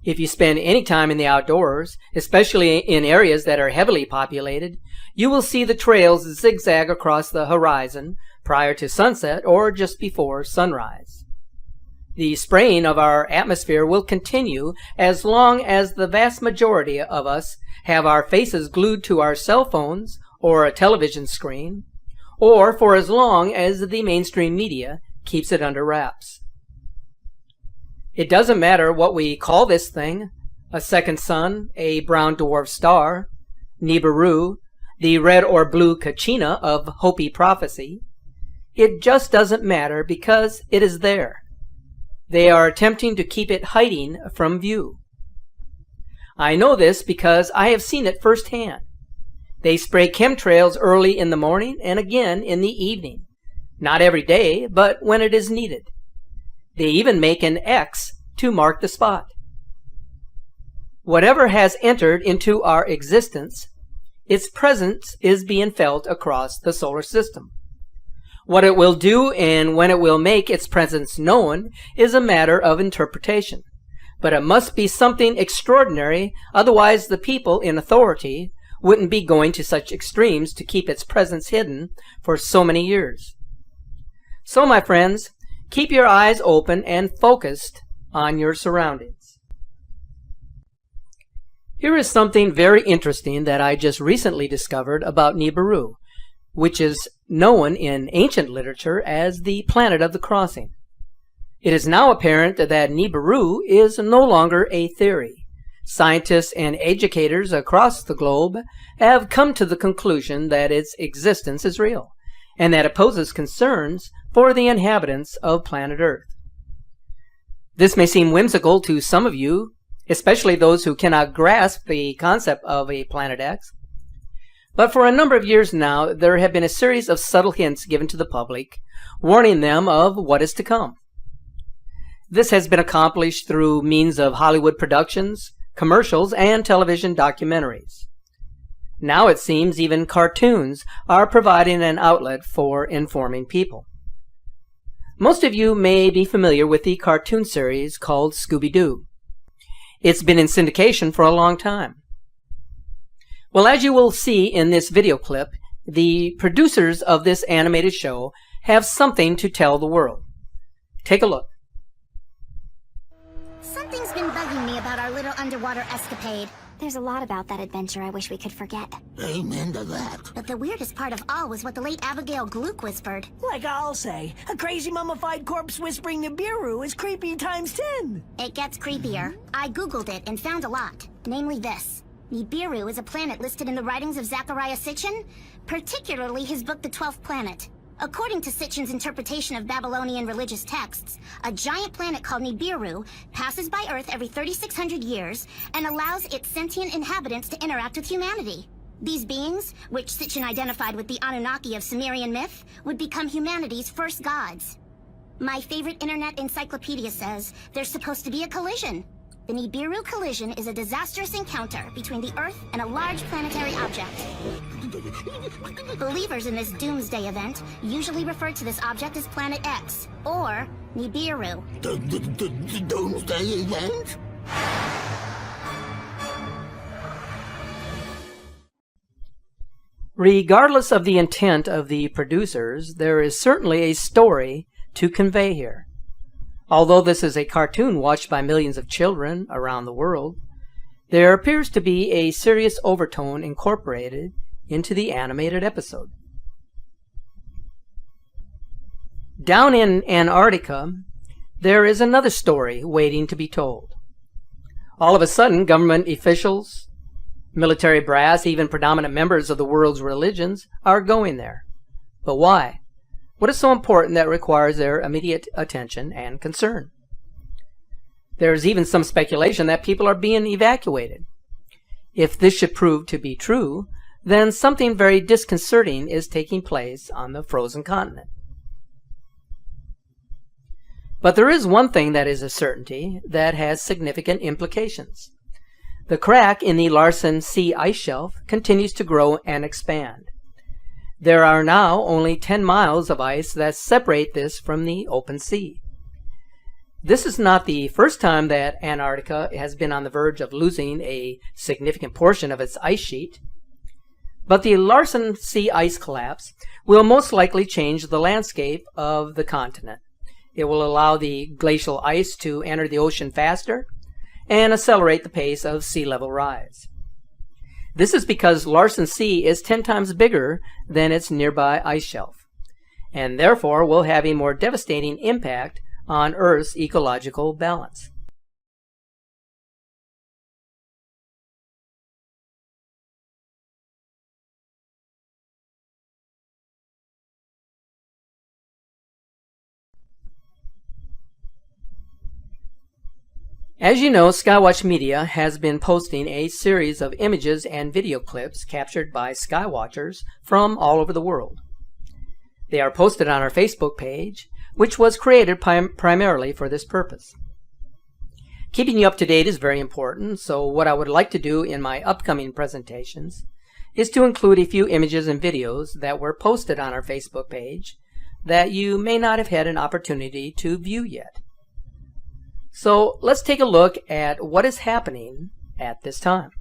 If you spend any time in the outdoors, especially in areas that are heavily populated, you will see the trails zigzag across the horizon prior to sunset or just before sunrise. The spraying of our atmosphere will continue as long as the vast majority of us have our faces glued to our cell phones or a television screen, or for as long as the mainstream media keeps it under wraps. It doesn't matter what we call this thing, a second sun, a brown dwarf star, Nibiru, the red or blue Kachina of Hopi prophecy. It just doesn't matter because it is there. They are attempting to keep it hiding from view. I know this because I have seen it firsthand. They spray chemtrails early in the morning and again in the evening. Not every day, but when it is needed. They even make an X to mark the spot. Whatever has entered into our existence, its presence is being felt across the solar system. What it will do and when it will make its presence known is a matter of interpretation. But it must be something extraordinary, otherwise the people in authority wouldn't be going to such extremes to keep its presence hidden for so many years. So, my friends, keep your eyes open and focused on your surroundings. Here is something very interesting that I just recently discovered about Nibiru, which is known in ancient literature as the planet of the crossing. It is now apparent that Nibiru is no longer a theory. Scientists and educators across the globe have come to the conclusion that its existence is real, and that it poses concerns for the inhabitants of planet Earth. This may seem whimsical to some of you, especially those who cannot grasp the concept of a Planet X. But for a number of years now, there have been a series of subtle hints given to the public, warning them of what is to come. This has been accomplished through means of Hollywood productions, commercials, and television documentaries. Now it seems even cartoons are providing an outlet for informing people. Most of you may be familiar with the cartoon series called Scooby-Doo. It's been in syndication for a long time. Well, as you will see in this video clip, the producers of this animated show have something to tell the world. Take a look. Something's been bugging me about our little underwater escapade. There's a lot about that adventure I wish we could forget. Amen to that. But the weirdest part of all was what the late Abigail Gluck whispered. Like I'll say, a crazy mummified corpse whispering Nibiru is creepy times 10. It gets creepier. I googled it and found a lot. Namely this. Nibiru is a planet listed in the writings of Zechariah Sitchin, particularly his book The 12th Planet. According to Sitchin's interpretation of Babylonian religious texts, a giant planet called Nibiru passes by Earth every 3,600 years and allows its sentient inhabitants to interact with humanity. These beings, which Sitchin identified with the Anunnaki of Sumerian myth, would become humanity's first gods. My favorite internet encyclopedia says there's supposed to be a collision. The Nibiru collision is a disastrous encounter between the Earth and a large planetary object. Believers in this doomsday event usually refer to this object as Planet X, or Nibiru. The doomsday event? Regardless of the intent of the producers, there is certainly a story to convey here. Although this is a cartoon watched by millions of children around the world, there appears to be a serious overtone incorporated into the animated episode. Down in Antarctica, there is another story waiting to be told. All of a sudden, government officials, military brass, even predominant members of the world's religions are going there. But why? What is so important that requires their immediate attention and concern? There is even some speculation that people are being evacuated. If this should prove to be true, then something very disconcerting is taking place on the frozen continent. But there is one thing that is a certainty that has significant implications. The crack in the Larsen C ice shelf continues to grow and expand. There are now only 10 miles of ice that separate this from the open sea. This is not the first time that Antarctica has been on the verge of losing a significant portion of its ice sheet. But the Larsen C ice collapse will most likely change the landscape of the continent. It will allow the glacial ice to enter the ocean faster and accelerate the pace of sea level rise. This is because Larsen C is 10 times bigger than its nearby ice shelf, and therefore will have a more devastating impact on Earth's ecological balance. As you know, Skywatch Media has been posting a series of images and video clips captured by skywatchers from all over the world. They are posted on our Facebook page, which was created primarily for this purpose. Keeping you up to date is very important, so what I would like to do in my upcoming presentations is to include a few images and videos that were posted on our Facebook page that you may not have had an opportunity to view yet. So let's take a look at what is happening at this time.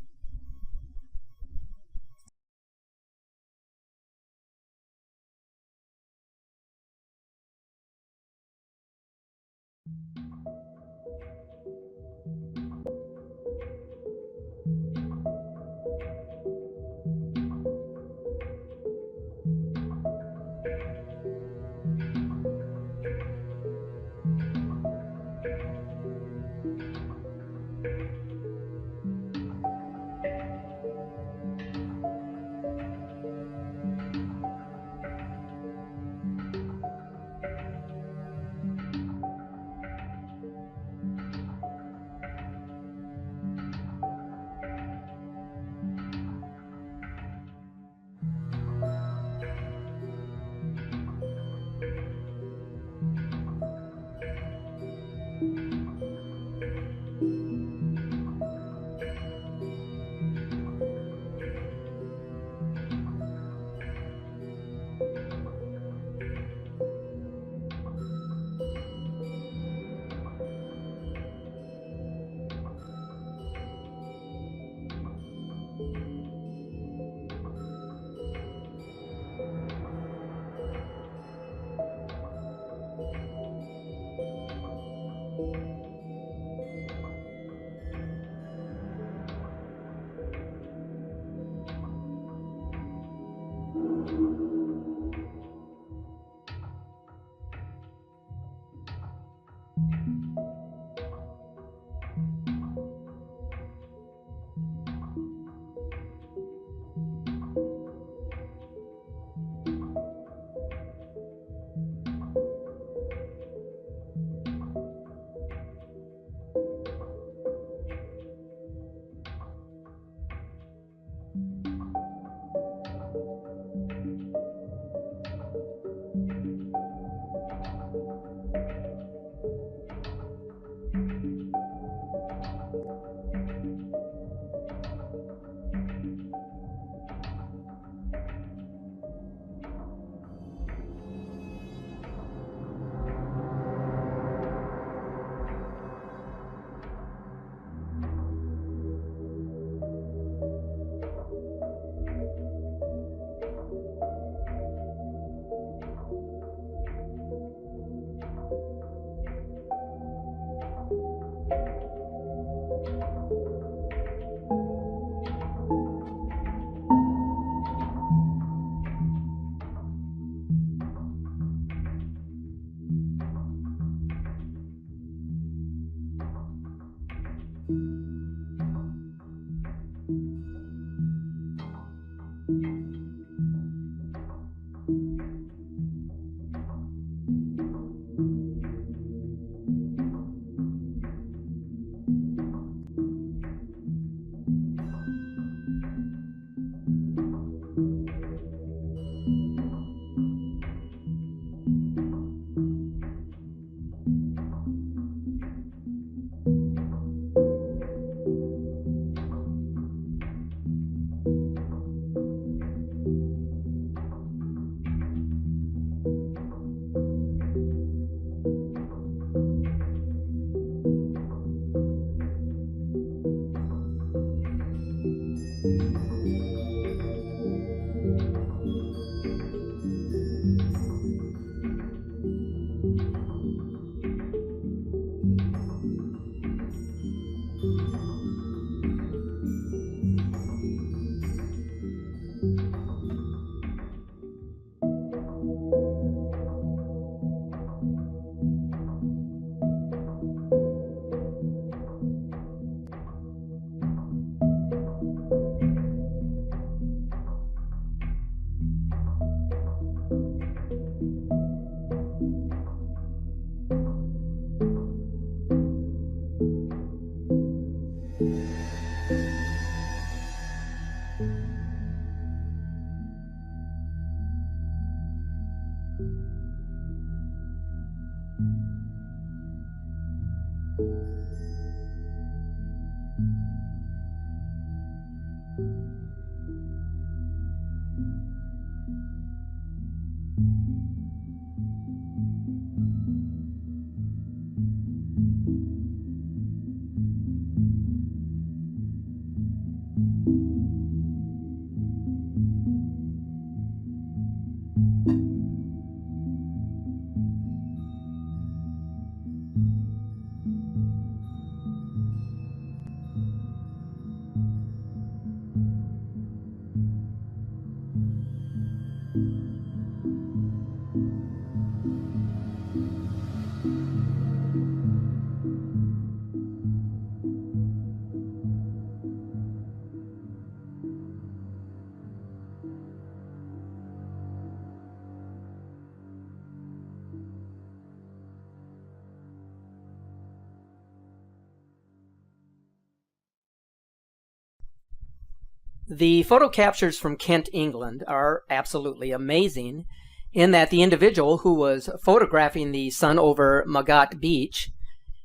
The photo captures from Kent, England are absolutely amazing in that the individual who was photographing the sun over Magat Beach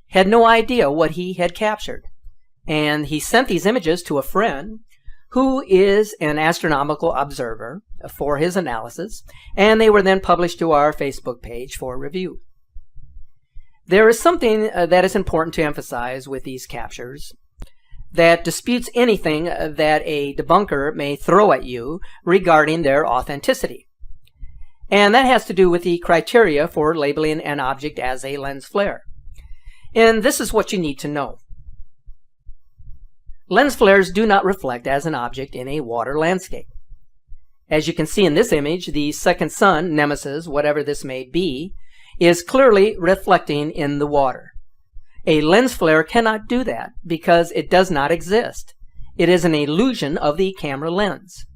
had no idea what he had captured. And he sent these images to a friend who is an astronomical observer for his analysis, and they were then published to our Facebook page for review. There is something that is important to emphasize with these captures that disputes anything that a debunker may throw at you regarding their authenticity. And that has to do with the criteria for labeling an object as a lens flare. And this is what you need to know. Lens flares do not reflect as an object in a water landscape. As you can see in this image, the second sun, Nemesis, whatever this may be, is clearly reflecting in the water. A lens flare cannot do that because it does not exist. It is an illusion of the camera lens.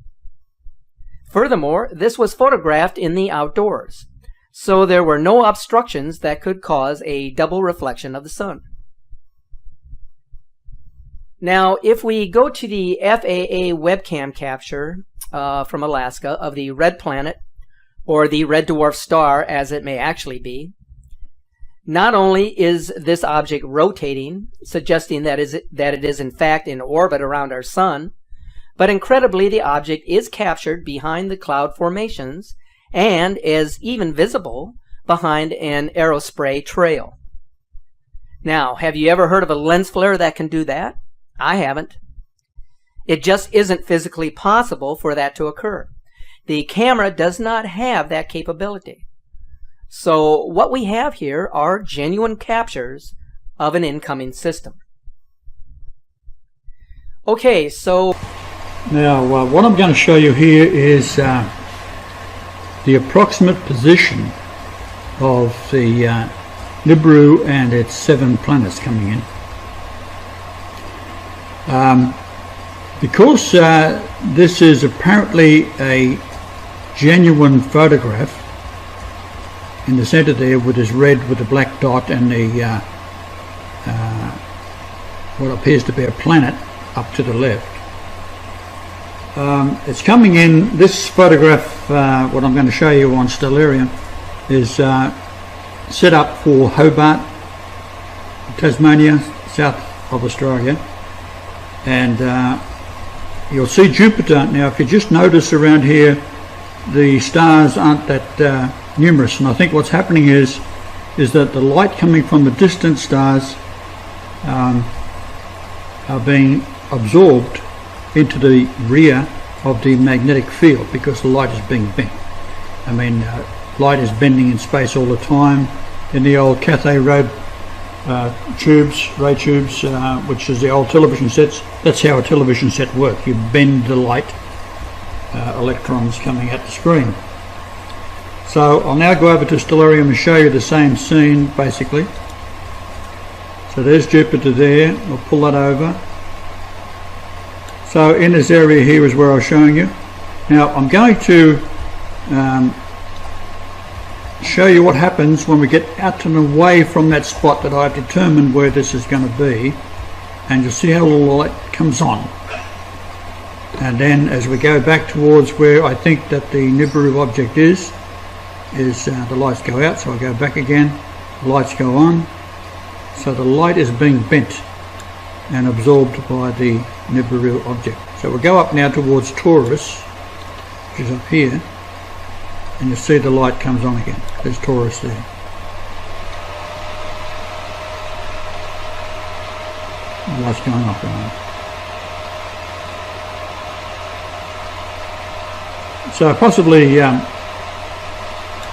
Furthermore, this was photographed in the outdoors, so there were no obstructions that could cause a double reflection of the sun. Now, if we go to the FAA webcam capture from Alaska of the red planet, or the red dwarf star as it may actually be, not only is this object rotating, suggesting that it is in fact in orbit around our sun, but incredibly the object is captured behind the cloud formations and is even visible behind an aerospray trail. Now, have you ever heard of a lens flare that can do that? I haven't. It just isn't physically possible for that to occur. The camera does not have that capability. So what we have here are genuine captures of an incoming system. Okay, so now what I'm going to show you here is the approximate position of the Nibiru and its 7 planets coming in. Because this is apparently a genuine photograph, in the center there with this red with the black dot and the what appears to be a planet up to the left. It's coming in, this photograph, what I'm going to show you on Stellarium, is set up for Hobart, Tasmania, south of Australia. And you'll see Jupiter. Now, if you just notice around here, the stars aren't that numerous, and I think what's happening is that the light coming from the distant stars are being absorbed into the rear of the magnetic field because the light is being bent. I mean, light is bending in space all the time. In the old Cathay ray tubes, which is the old television sets, that's how a television set works. You bend the light electrons coming at the screen. So I'll now go over to Stellarium and show you the same scene basically. So there's Jupiter there, we'll pull that over. So in this area here is where I was showing you. Now I'm going to show you what happens when we get out and away from that spot that I've determined where this is going to be, and you'll see how the light comes on. And then as we go back towards where I think that the Nibiru object is the lights go out, so I go back again, the lights go on, so the light is being bent and absorbed by the Nibiru object. So we'll go up now towards Taurus, which is up here, and you'll see the light comes on again. There's Taurus there. The light's going off again. So possibly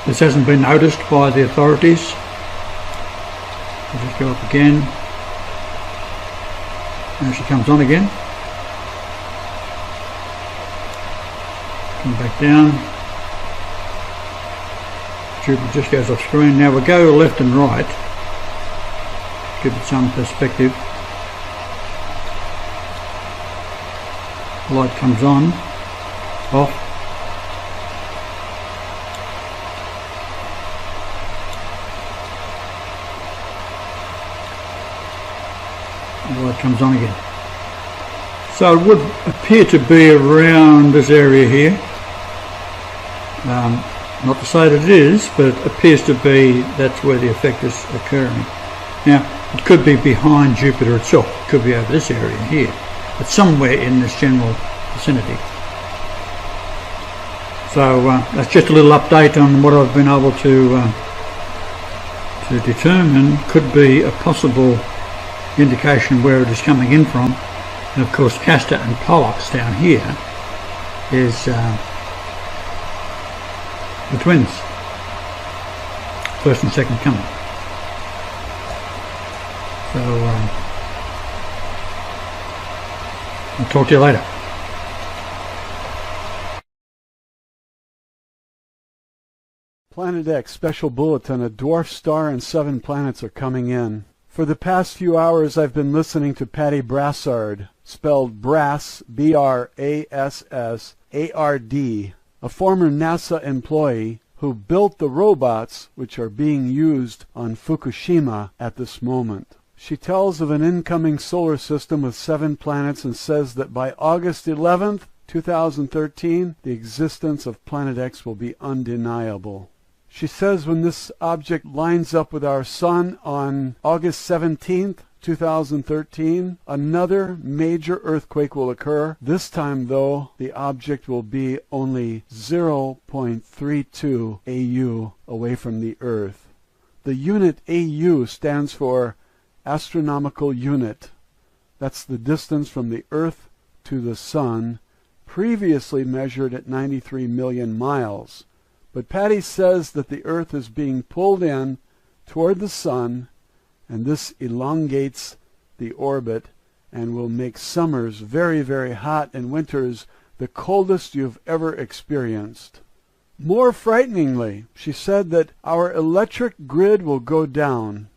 this hasn't been noticed by the authorities. I'll just go up again. Now she comes on again. Come back down. Jupiter just goes off screen. Now we'll go left and right. Give it some perspective. Light comes on, off. The light comes on again. So it would appear to be around this area here. Not to say that it is, but it appears to be that's where the effect is occurring. Now, it could be behind Jupiter itself. It could be over this area here, but somewhere in this general vicinity. So that's just a little update on what I've been able to determine could be a possible indication where it is coming in from. And of course Castor and Pollux down here is the twins, first and second coming. So I'll talk to you later. Planet X Special Bulletin, a dwarf star and 7 planets are coming in. For the past few hours I've been listening to Patty Brassard, spelled Brass, B-R-A-S-S-A-R-D, a former NASA employee who built the robots which are being used on Fukushima at this moment. She tells of an incoming solar system with 7 planets and says that by August 11th, 2013, the existence of Planet X will be undeniable. She says when this object lines up with our Sun on August 17th, 2013, another major earthquake will occur. This time, though, the object will be only 0.32 AU away from the Earth. The unit AU stands for astronomical unit. That's the distance from the Earth to the Sun, previously measured at 93 million miles. But Patty says that the Earth is being pulled in toward the Sun, and this elongates the orbit and will make summers very, very hot and winters the coldest you've ever experienced. More frighteningly, she said that our electric grid will go down,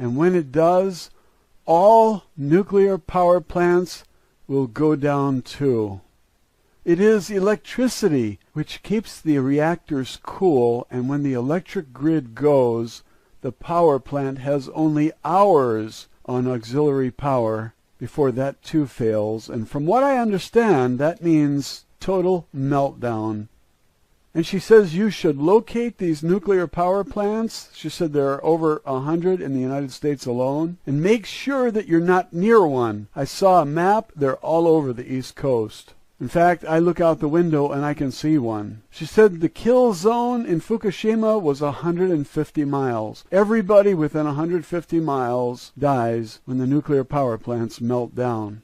and when it does, all nuclear power plants will go down too. It is electricity which keeps the reactors cool, and when the electric grid goes, the power plant has only hours on auxiliary power before that too fails, and from what I understand, that means total meltdown. And she says you should locate these nuclear power plants. She said there are over 100 in the United States alone, and make sure that you're not near one. I saw a map. They're all over the East Coast. In fact, I look out the window and I can see one. She said the kill zone in Fukushima was 150 miles. Everybody within 150 miles dies when the nuclear power plants melt down.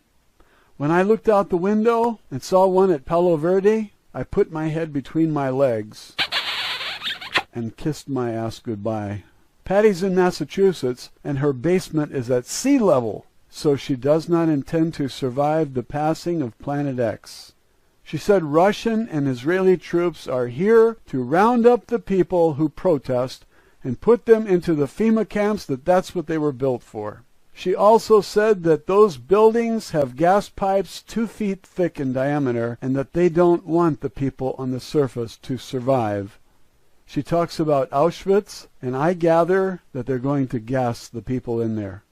When I looked out the window and saw one at Palo Verde, I put my head between my legs and kissed my ass goodbye. Patty's in Massachusetts and her basement is at sea level, so she does not intend to survive the passing of Planet X. She said Russian and Israeli troops are here to round up the people who protest and put them into the FEMA camps, that's what they were built for. She also said that those buildings have gas pipes 2 feet thick in diameter and that they don't want the people on the surface to survive. She talks about Auschwitz, and I gather that they're going to gas the people in there.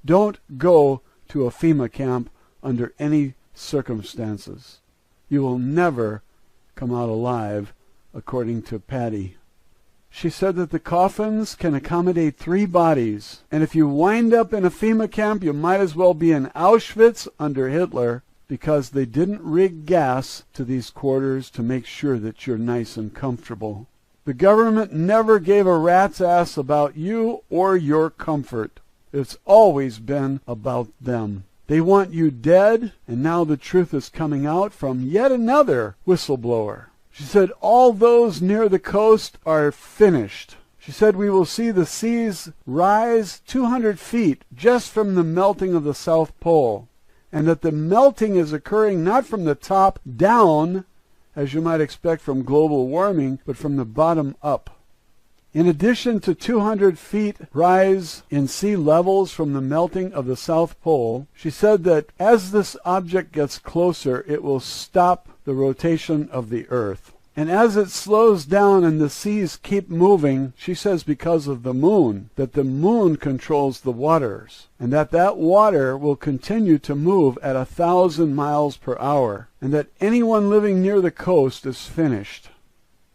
Don't go to a FEMA camp under any circumstances. You will never come out alive, according to Patty. She said that the coffins can accommodate 3 bodies, and if you wind up in a FEMA camp, you might as well be in Auschwitz under Hitler, because they didn't rig gas to these quarters to make sure that you're nice and comfortable. The government never gave a rat's ass about you or your comfort. It's always been about them. They want you dead, and now the truth is coming out from yet another whistleblower. She said all those near the coast are finished. She said we will see the seas rise 200 feet just from the melting of the South Pole, and that the melting is occurring not from the top down, as you might expect from global warming, but from the bottom up. In addition to 200 feet rise in sea levels from the melting of the South Pole, she said that as this object gets closer, it will stop the rotation of the Earth. And as it slows down and the seas keep moving, she says because of the moon, that the moon controls the waters, and that water will continue to move at 1,000 miles per hour, and that anyone living near the coast is finished.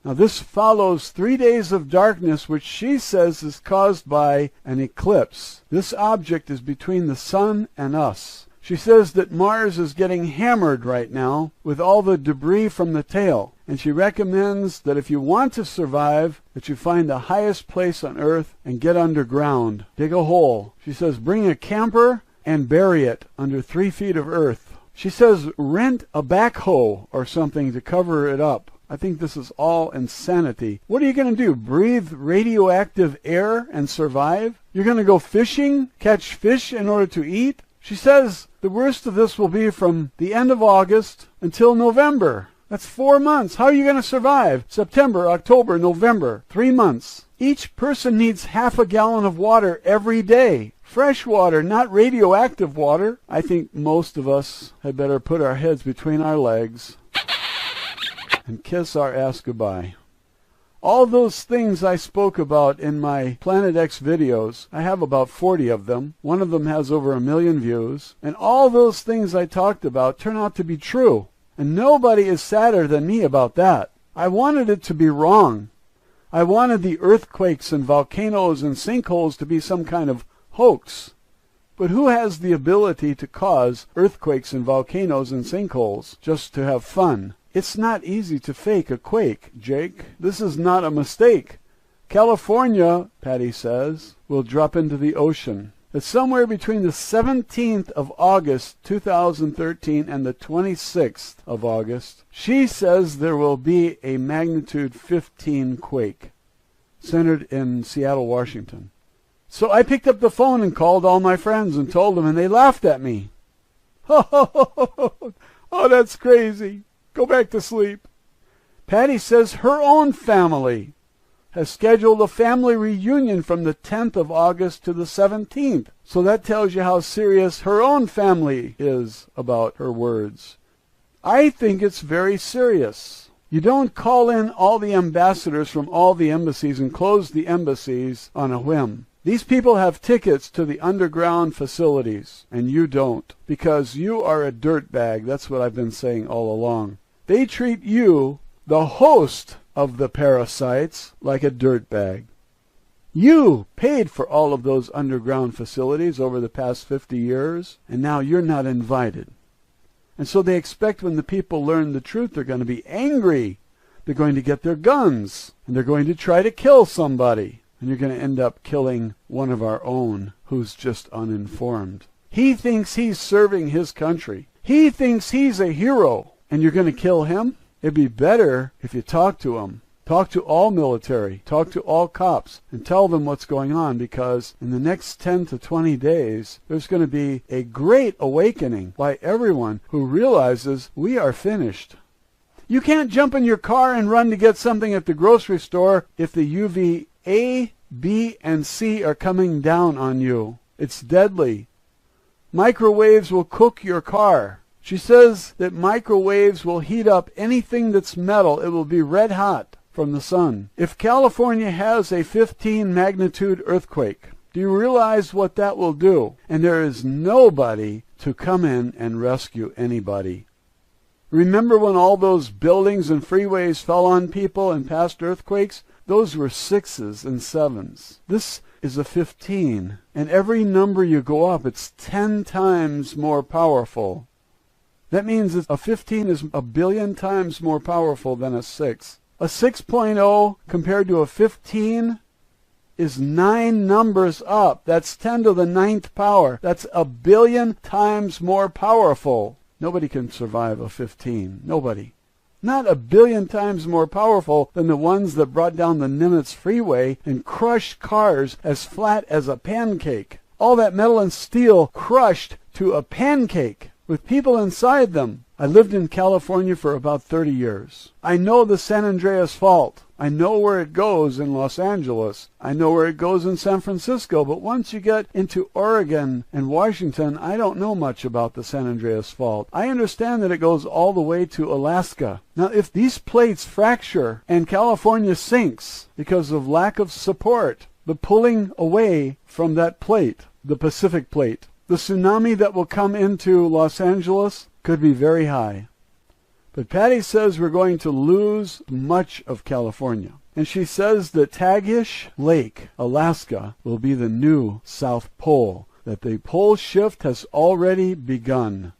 Now this follows 3 days of darkness, which she says is caused by an eclipse. This object is between the sun and us. She says that Mars is getting hammered right now with all the debris from the tail, and she recommends that if you want to survive, that you find the highest place on Earth and get underground. Dig a hole. She says bring a camper and bury it under 3 feet of earth. She says rent a backhoe or something to cover it up. I think this is all insanity. What are you going to do? Breathe radioactive air and survive? You're going to go fishing, catch fish in order to eat? She says the worst of this will be from the end of August until November. That's 4 months. How are you going to survive? September, October, November, 3 months. Each person needs half a gallon of water every day. Fresh water, not radioactive water. I think most of us had better put our heads between our legs and kiss our ass goodbye. All those things I spoke about in my Planet X videos, I have about 40 of them. One of them has over 1 million views. And all those things I talked about turn out to be true. And nobody is sadder than me about that. I wanted it to be wrong. I wanted the earthquakes and volcanoes and sinkholes to be some kind of hoax. But who has the ability to cause earthquakes and volcanoes and sinkholes just to have fun? It's not easy to fake a quake, Jake. This is not a mistake. California, Patty says, will drop into the ocean. It's somewhere between the 17th of August, 2013, and the 26th of August. She says there will be a magnitude 15 quake, centered in Seattle, Washington. So I picked up the phone and called all my friends and told them, and they laughed at me. Oh, that's crazy. Go back to sleep. Patty says her own family has scheduled a family reunion from the 10th of August to the 17th. So that tells you how serious her own family is about her words. I think it's very serious. You don't call in all the ambassadors from all the embassies and close the embassies on a whim. These people have tickets to the underground facilities, and you don't, because you are a dirtbag. That's what I've been saying all along. They treat you, the host of the parasites, like a dirtbag. You paid for all of those underground facilities over the past 50 years, and now you're not invited. And so they expect when the people learn the truth, they're going to be angry. They're going to get their guns, and they're going to try to kill somebody. And you're going to end up killing one of our own who's just uninformed. He thinks he's serving his country. He thinks he's a hero. And you're going to kill him? It'd be better if you talk to him. Talk to all military. Talk to all cops. And tell them what's going on, because in the next 10 to 20 days, there's going to be a great awakening by everyone who realizes we are finished. You can't jump in your car and run to get something at the grocery store if the UV A, B, and C are coming down on you. It's deadly. Microwaves will cook your car. She says that microwaves will heat up anything that's metal. It will be red hot from the sun. If California has a 15 magnitude earthquake, do you realize what that will do? And there is nobody to come in and rescue anybody. Remember when all those buildings and freeways fell on people in past earthquakes? Those were 6s and 7s. This is a 15. And every number you go up, it's 10 times more powerful. That means that a 15 is 1 billion times more powerful than a 6. A 6.0 compared to a 15 is 9 numbers up. That's 10 to the 9th power. That's 1 billion times more powerful. Nobody can survive a 15. Nobody. Not 1 billion times more powerful than the ones that brought down the Nimitz freeway and crushed cars as flat as a pancake. All that metal and steel crushed to a pancake with people inside them. I lived in California for about 30 years. I know the San Andreas Fault. I know where it goes in Los Angeles. I know where it goes in San Francisco. But once you get into Oregon and Washington, I don't know much about the San Andreas Fault. I understand that it goes all the way to Alaska. Now, if these plates fracture and California sinks because of lack of support, the pulling away from that plate, the Pacific plate, the tsunami that will come into Los Angeles could be very high. But Patty says we're going to lose much of California. And she says that Tagish Lake, Alaska, will be the new South Pole, that the pole shift has already begun.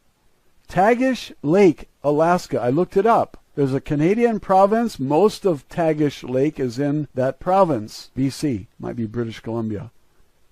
Tagish Lake, Alaska, I looked it up. There's a Canadian province. Most of Tagish Lake is in that province, BC, might be British Columbia.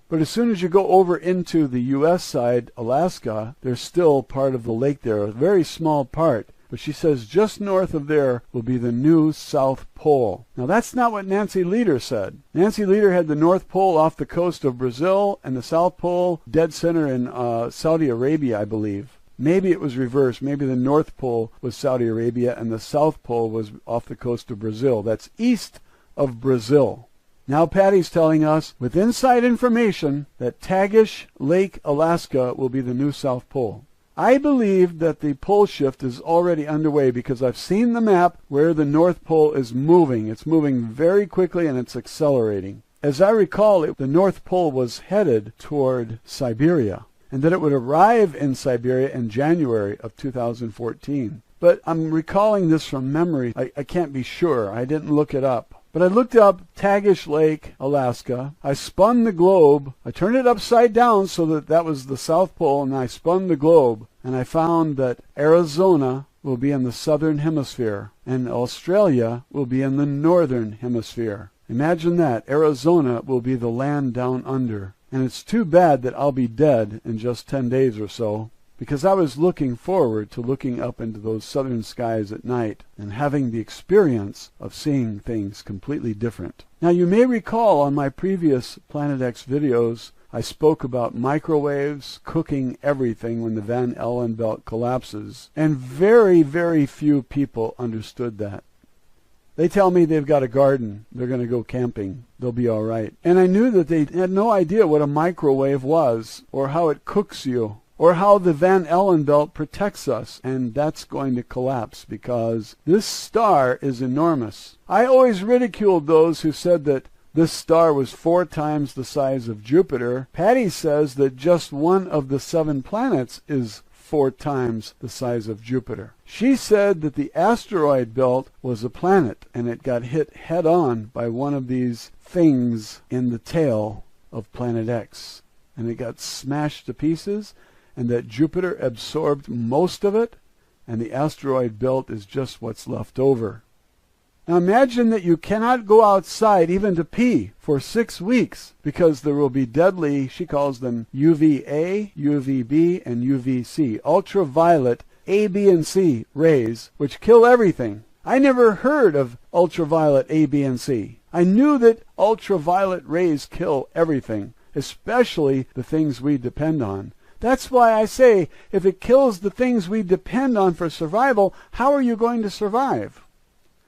But as soon as you go over into the U.S. side, Alaska, there's still part of the lake there, a very small part. But she says just north of there will be the new South Pole. Now that's not what Nancy Lieder said. Nancy Lieder had the North Pole off the coast of Brazil and the South Pole dead center in Saudi Arabia, I believe. Maybe it was reversed. Maybe the North Pole was Saudi Arabia and the South Pole was off the coast of Brazil. That's east of Brazil. Now Patty's telling us, with inside information, that Tagish Lake, Alaska will be the new South Pole. I believe that the pole shift is already underway because I've seen the map where the North Pole is moving. It's moving very quickly and it's accelerating. As I recall, the North Pole was headed toward Siberia, and that it would arrive in Siberia in January of 2014. But I'm recalling this from memory. I can't be sure. I didn't look it up. But I looked up Tagish Lake, Alaska. I spun the globe. I turned it upside down so that that was the South Pole, and I spun the globe. And I found that Arizona will be in the southern hemisphere, and Australia will be in the northern hemisphere. Imagine that. Arizona will be the land down under. And it's too bad that I'll be dead in just 10 days or so, because I was looking forward to looking up into those southern skies at night and having the experience of seeing things completely different. Now, you may recall on my previous Planet X videos, I spoke about microwaves cooking everything when the Van Allen belt collapses, and very, very few people understood that. They tell me they've got a garden, they're going to go camping, they'll be all right. And I knew that they had no idea what a microwave was, or how it cooks you, or how the Van Allen belt protects us, and that's going to collapse because this star is enormous. I always ridiculed those who said that this star was 4 times the size of Jupiter. Patty says that just one of the 7 planets is 4 times the size of Jupiter. She said that the asteroid belt was a planet, and it got hit head-on by one of these things in the tail of Planet X, and it got smashed to pieces, and that Jupiter absorbed most of it, and the asteroid belt is just what's left over. Now imagine that you cannot go outside even to pee for 6 weeks because there will be deadly, she calls them UVA, UVB, and UVC, ultraviolet A, B, and C rays, which kill everything. I never heard of ultraviolet A, B, and C. I knew that ultraviolet rays kill everything, especially the things we depend on. That's why I say, if it kills the things we depend on for survival, how are you going to survive?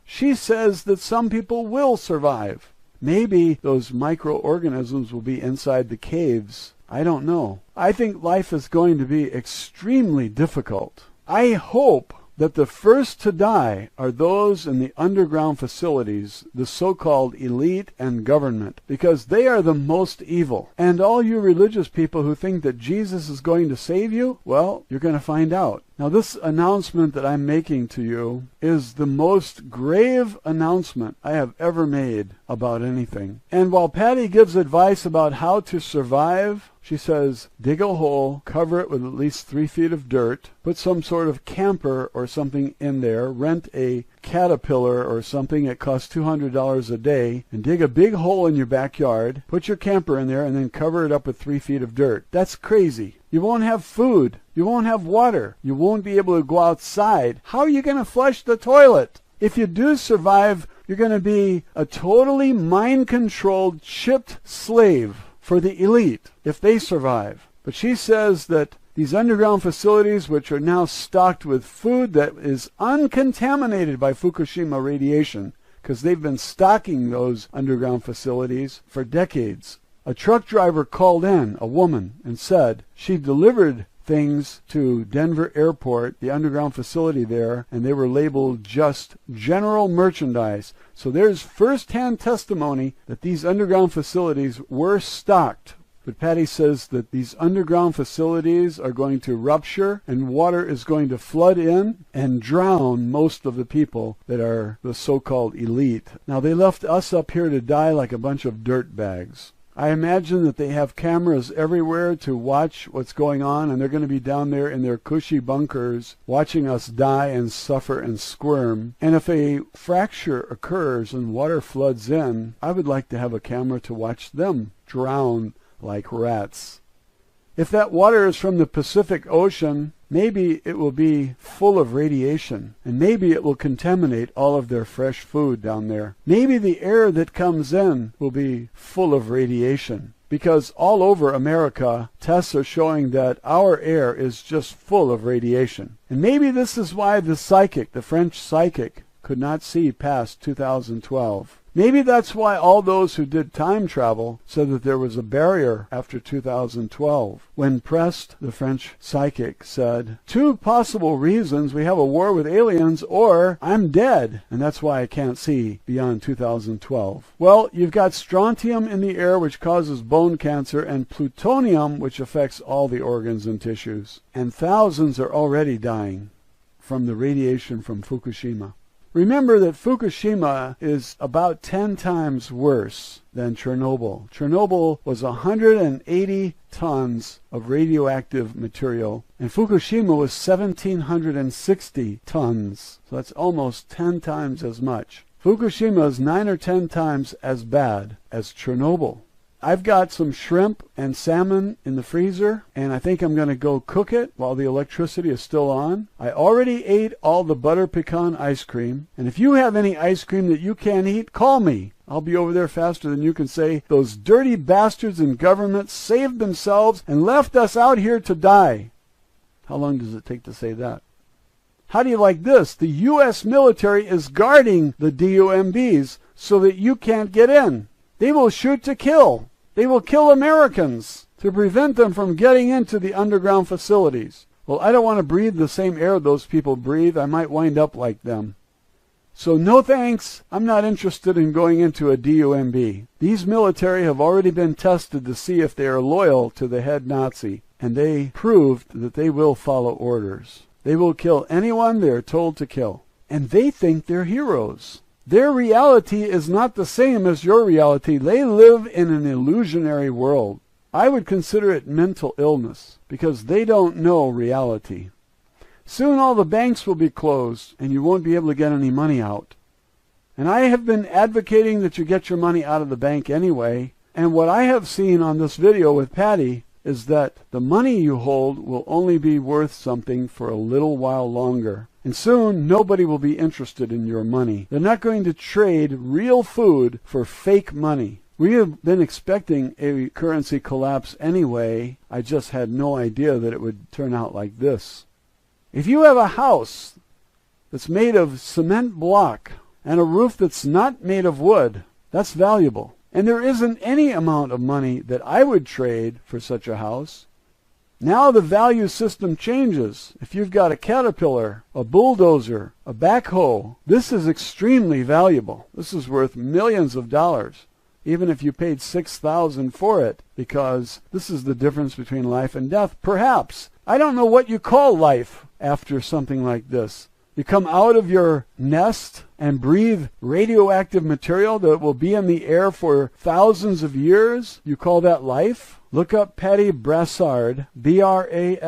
She says that some people will survive. Maybe those microorganisms will be inside the caves. I don't know. I think life is going to be extremely difficult. I hope that the first to die are those in the underground facilities, the so-called elite and government, because they are the most evil. And all you religious people who think that Jesus is going to save you, well, you're going to find out. Now, this announcement that I'm making to you is the most grave announcement I have ever made about anything. And while Patty gives advice about how to survive, she says, dig a hole, cover it with at least 3 feet of dirt, put some sort of camper or something in there, rent a Caterpillar or something, it costs $200 a day, and dig a big hole in your backyard, put your camper in there, and then cover it up with 3 feet of dirt. That's crazy. You won't have food. You won't have water. You won't be able to go outside. How are you going to flush the toilet? If you do survive, you're going to be a totally mind-controlled, chipped slave for the elite if they survive. But she says that these underground facilities, which are now stocked with food that is uncontaminated by Fukushima radiation, because they've been stocking those underground facilities for decades. A truck driver called in, a woman, and said she delivered things to Denver Airport, the underground facility there, and they were labeled just general merchandise. So there's first-hand testimony that these underground facilities were stocked. But Patty says that these underground facilities are going to rupture and water is going to flood in and drown most of the people that are the so-called elite. Now, they left us up here to die like a bunch of dirt bags. I imagine that they have cameras everywhere to watch what's going on, and they're going to be down there in their cushy bunkers watching us die and suffer and squirm. And if a fracture occurs and water floods in, I would like to have a camera to watch them drown like rats. If that water is from the Pacific Ocean, maybe it will be full of radiation, and maybe it will contaminate all of their fresh food down there. Maybe the air that comes in will be full of radiation, because all over America, tests are showing that our air is just full of radiation. And maybe this is why the psychic, the French psychic, could not see past 2012. Maybe that's why all those who did time travel said that there was a barrier after 2012. When pressed, the French psychic said, 2 possible reasons: we have a war with aliens, or I'm dead, and that's why I can't see beyond 2012. Well, you've got strontium in the air, which causes bone cancer, and plutonium, which affects all the organs and tissues. And thousands are already dying from the radiation from Fukushima. Remember that Fukushima is about 10 times worse than Chernobyl. Chernobyl was 180 tons of radioactive material, and Fukushima was 1,760 tons. So that's almost 10 times as much. Fukushima is 9 or 10 times as bad as Chernobyl. I've got some shrimp and salmon in the freezer, and I think I'm going to go cook it while the electricity is still on. I already ate all the butter pecan ice cream, and if you have any ice cream that you can't eat, call me. I'll be over there faster than you can say, those dirty bastards in government saved themselves and left us out here to die. How long does it take to say that? How do you like this? The U.S. military is guarding the DUMBs so that you can't get in. They will shoot to kill. They will kill Americans to prevent them from getting into the underground facilities. Well, I don't want to breathe the same air those people breathe. I might wind up like them. So no thanks. I'm not interested in going into a DUMB. These military have already been tested to see if they are loyal to the head Nazi, and they proved that they will follow orders. They will kill anyone they are told to kill. And they think they're heroes. Their reality is not the same as your reality. They live in an illusionary world. I would consider it mental illness, because they don't know reality. Soon all the banks will be closed, and you won't be able to get any money out. And I have been advocating that you get your money out of the bank anyway, and what I have seen on this video with Patty is that the money you hold will only be worth something for a little while longer. And soon, nobody will be interested in your money. They're not going to trade real food for fake money. We have been expecting a currency collapse anyway. I just had no idea that it would turn out like this. If you have a house that's made of cement block and a roof that's not made of wood, that's valuable. And there isn't any amount of money that I would trade for such a house. Now the value system changes. If you've got a caterpillar, a bulldozer, a backhoe, this is extremely valuable. This is worth millions of dollars, even if you paid $6,000 for it, because this is the difference between life and death. Perhaps. I don't know what you call life after something like this. You come out of your nest and breathe radioactive material that will be in the air for thousands of years. You call that life? Look up Patty Brassard, B-R-A-S-S-A-R-D,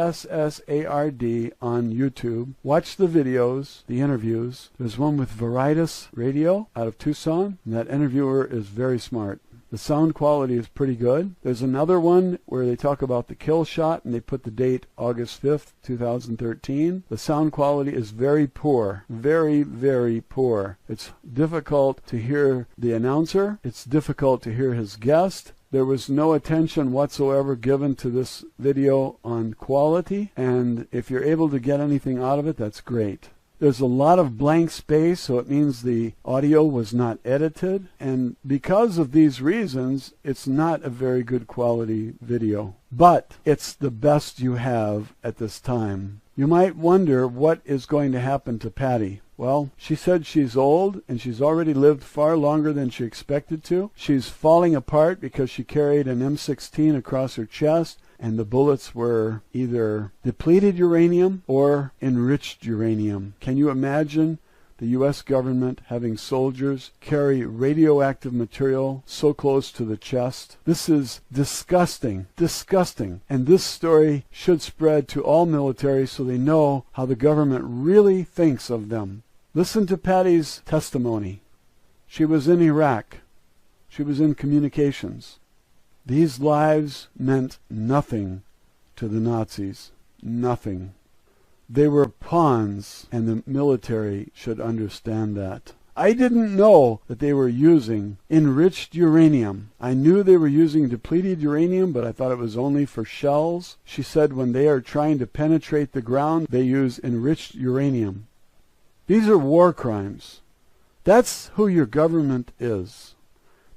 on YouTube. Watch the videos, the interviews. There's one with Veritas Radio out of Tucson, and that interviewer is very smart. The sound quality is pretty good. There's another one where they talk about the kill shot, and they put the date August 5th, 2013. The sound quality is very poor. Very, very poor. It's difficult to hear the announcer. It's difficult to hear his guest. There was no attention whatsoever given to this video on quality, and if you're able to get anything out of it, that's great. There's a lot of blank space, so it means the audio was not edited. And because of these reasons, it's not a very good quality video. But it's the best you have at this time. You might wonder what is going to happen to Patty. Well, she said she's old and she's already lived far longer than she expected to. She's falling apart because she carried an M16 across her chest, and the bullets were either depleted uranium or enriched uranium. Can you imagine the U.S. government having soldiers carry radioactive material so close to the chest? This is disgusting, disgusting. And this story should spread to all military so they know how the government really thinks of them. Listen to Patty's testimony. She was in Iraq. She was in communications. These lives meant nothing to the Nazis. Nothing. They were pawns, and the military should understand that. I didn't know that they were using enriched uranium. I knew they were using depleted uranium, but I thought it was only for shells. She said when they are trying to penetrate the ground, they use enriched uranium. These are war crimes. That's who your government is.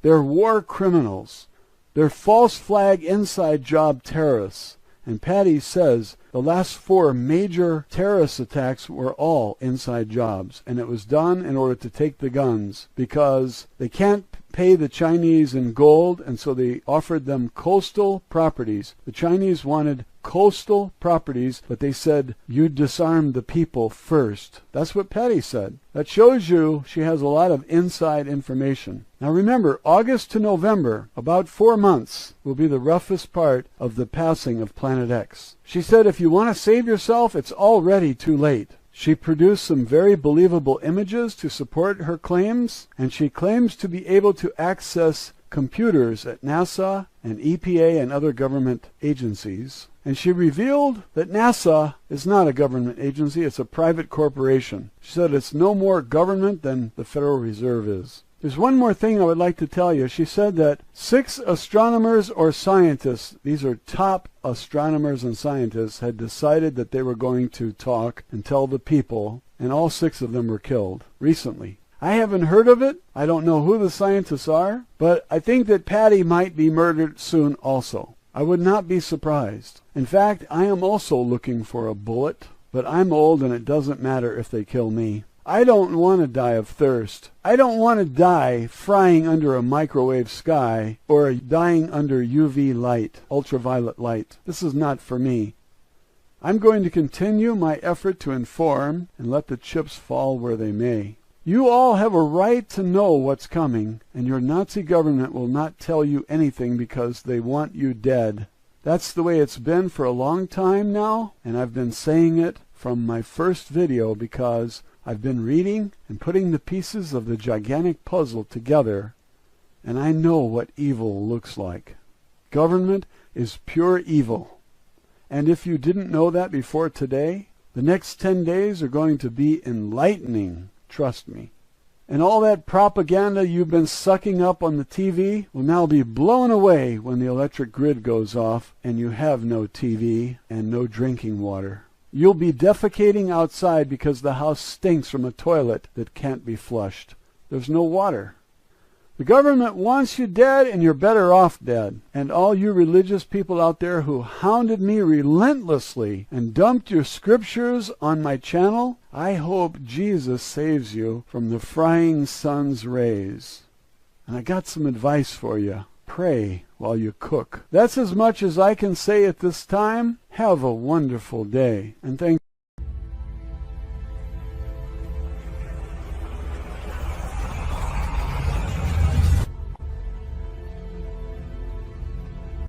They're war criminals. They're false flag inside job terrorists. And Patty says the last 4 major terrorist attacks were all inside jobs. And it was done in order to take the guns because they can't pay the Chinese in gold, and so they offered them coastal properties. The Chinese wanted coastal properties, but they said, you disarm the people first. That's what Patty said. That shows you she has a lot of inside information. Now remember, August to November, about 4 months, will be the roughest part of the passing of Planet X. She said if you want to save yourself, it's already too late. She produced some very believable images to support her claims, and she claims to be able to access computers at NASA and EPA and other government agencies. And she revealed that NASA is not a government agency, it's a private corporation. She said it's no more government than the Federal Reserve is. There's one more thing I would like to tell you. She said that 6 astronomers or scientists, these are top astronomers and scientists, had decided that they were going to talk and tell the people, and all 6 of them were killed recently. I haven't heard of it. I don't know who the scientists are, but I think that Patty might be murdered soon also. I would not be surprised. In fact, I am also looking for a bullet, but I'm old and it doesn't matter if they kill me. I don't want to die of thirst. I don't want to die frying under a microwave sky or dying under UV light, ultraviolet light. This is not for me. I'm going to continue my effort to inform and let the chips fall where they may. You all have a right to know what's coming, and your Nazi government will not tell you anything because they want you dead. That's the way it's been for a long time now, and I've been saying it from my first video because I've been reading and putting the pieces of the gigantic puzzle together, and I know what evil looks like. Government is pure evil. And if you didn't know that before today, the next 10 days are going to be enlightening. Trust me. And all that propaganda you've been sucking up on the TV will now be blown away when the electric grid goes off and you have no TV and no drinking water. You'll be defecating outside because the house stinks from a toilet that can't be flushed. There's no water. The government wants you dead, and you're better off dead. And all you religious people out there who hounded me relentlessly and dumped your scriptures on my channel, I hope Jesus saves you from the frying sun's rays. And I got some advice for you. Pray while you cook. That's as much as I can say at this time. Have a wonderful day, and thank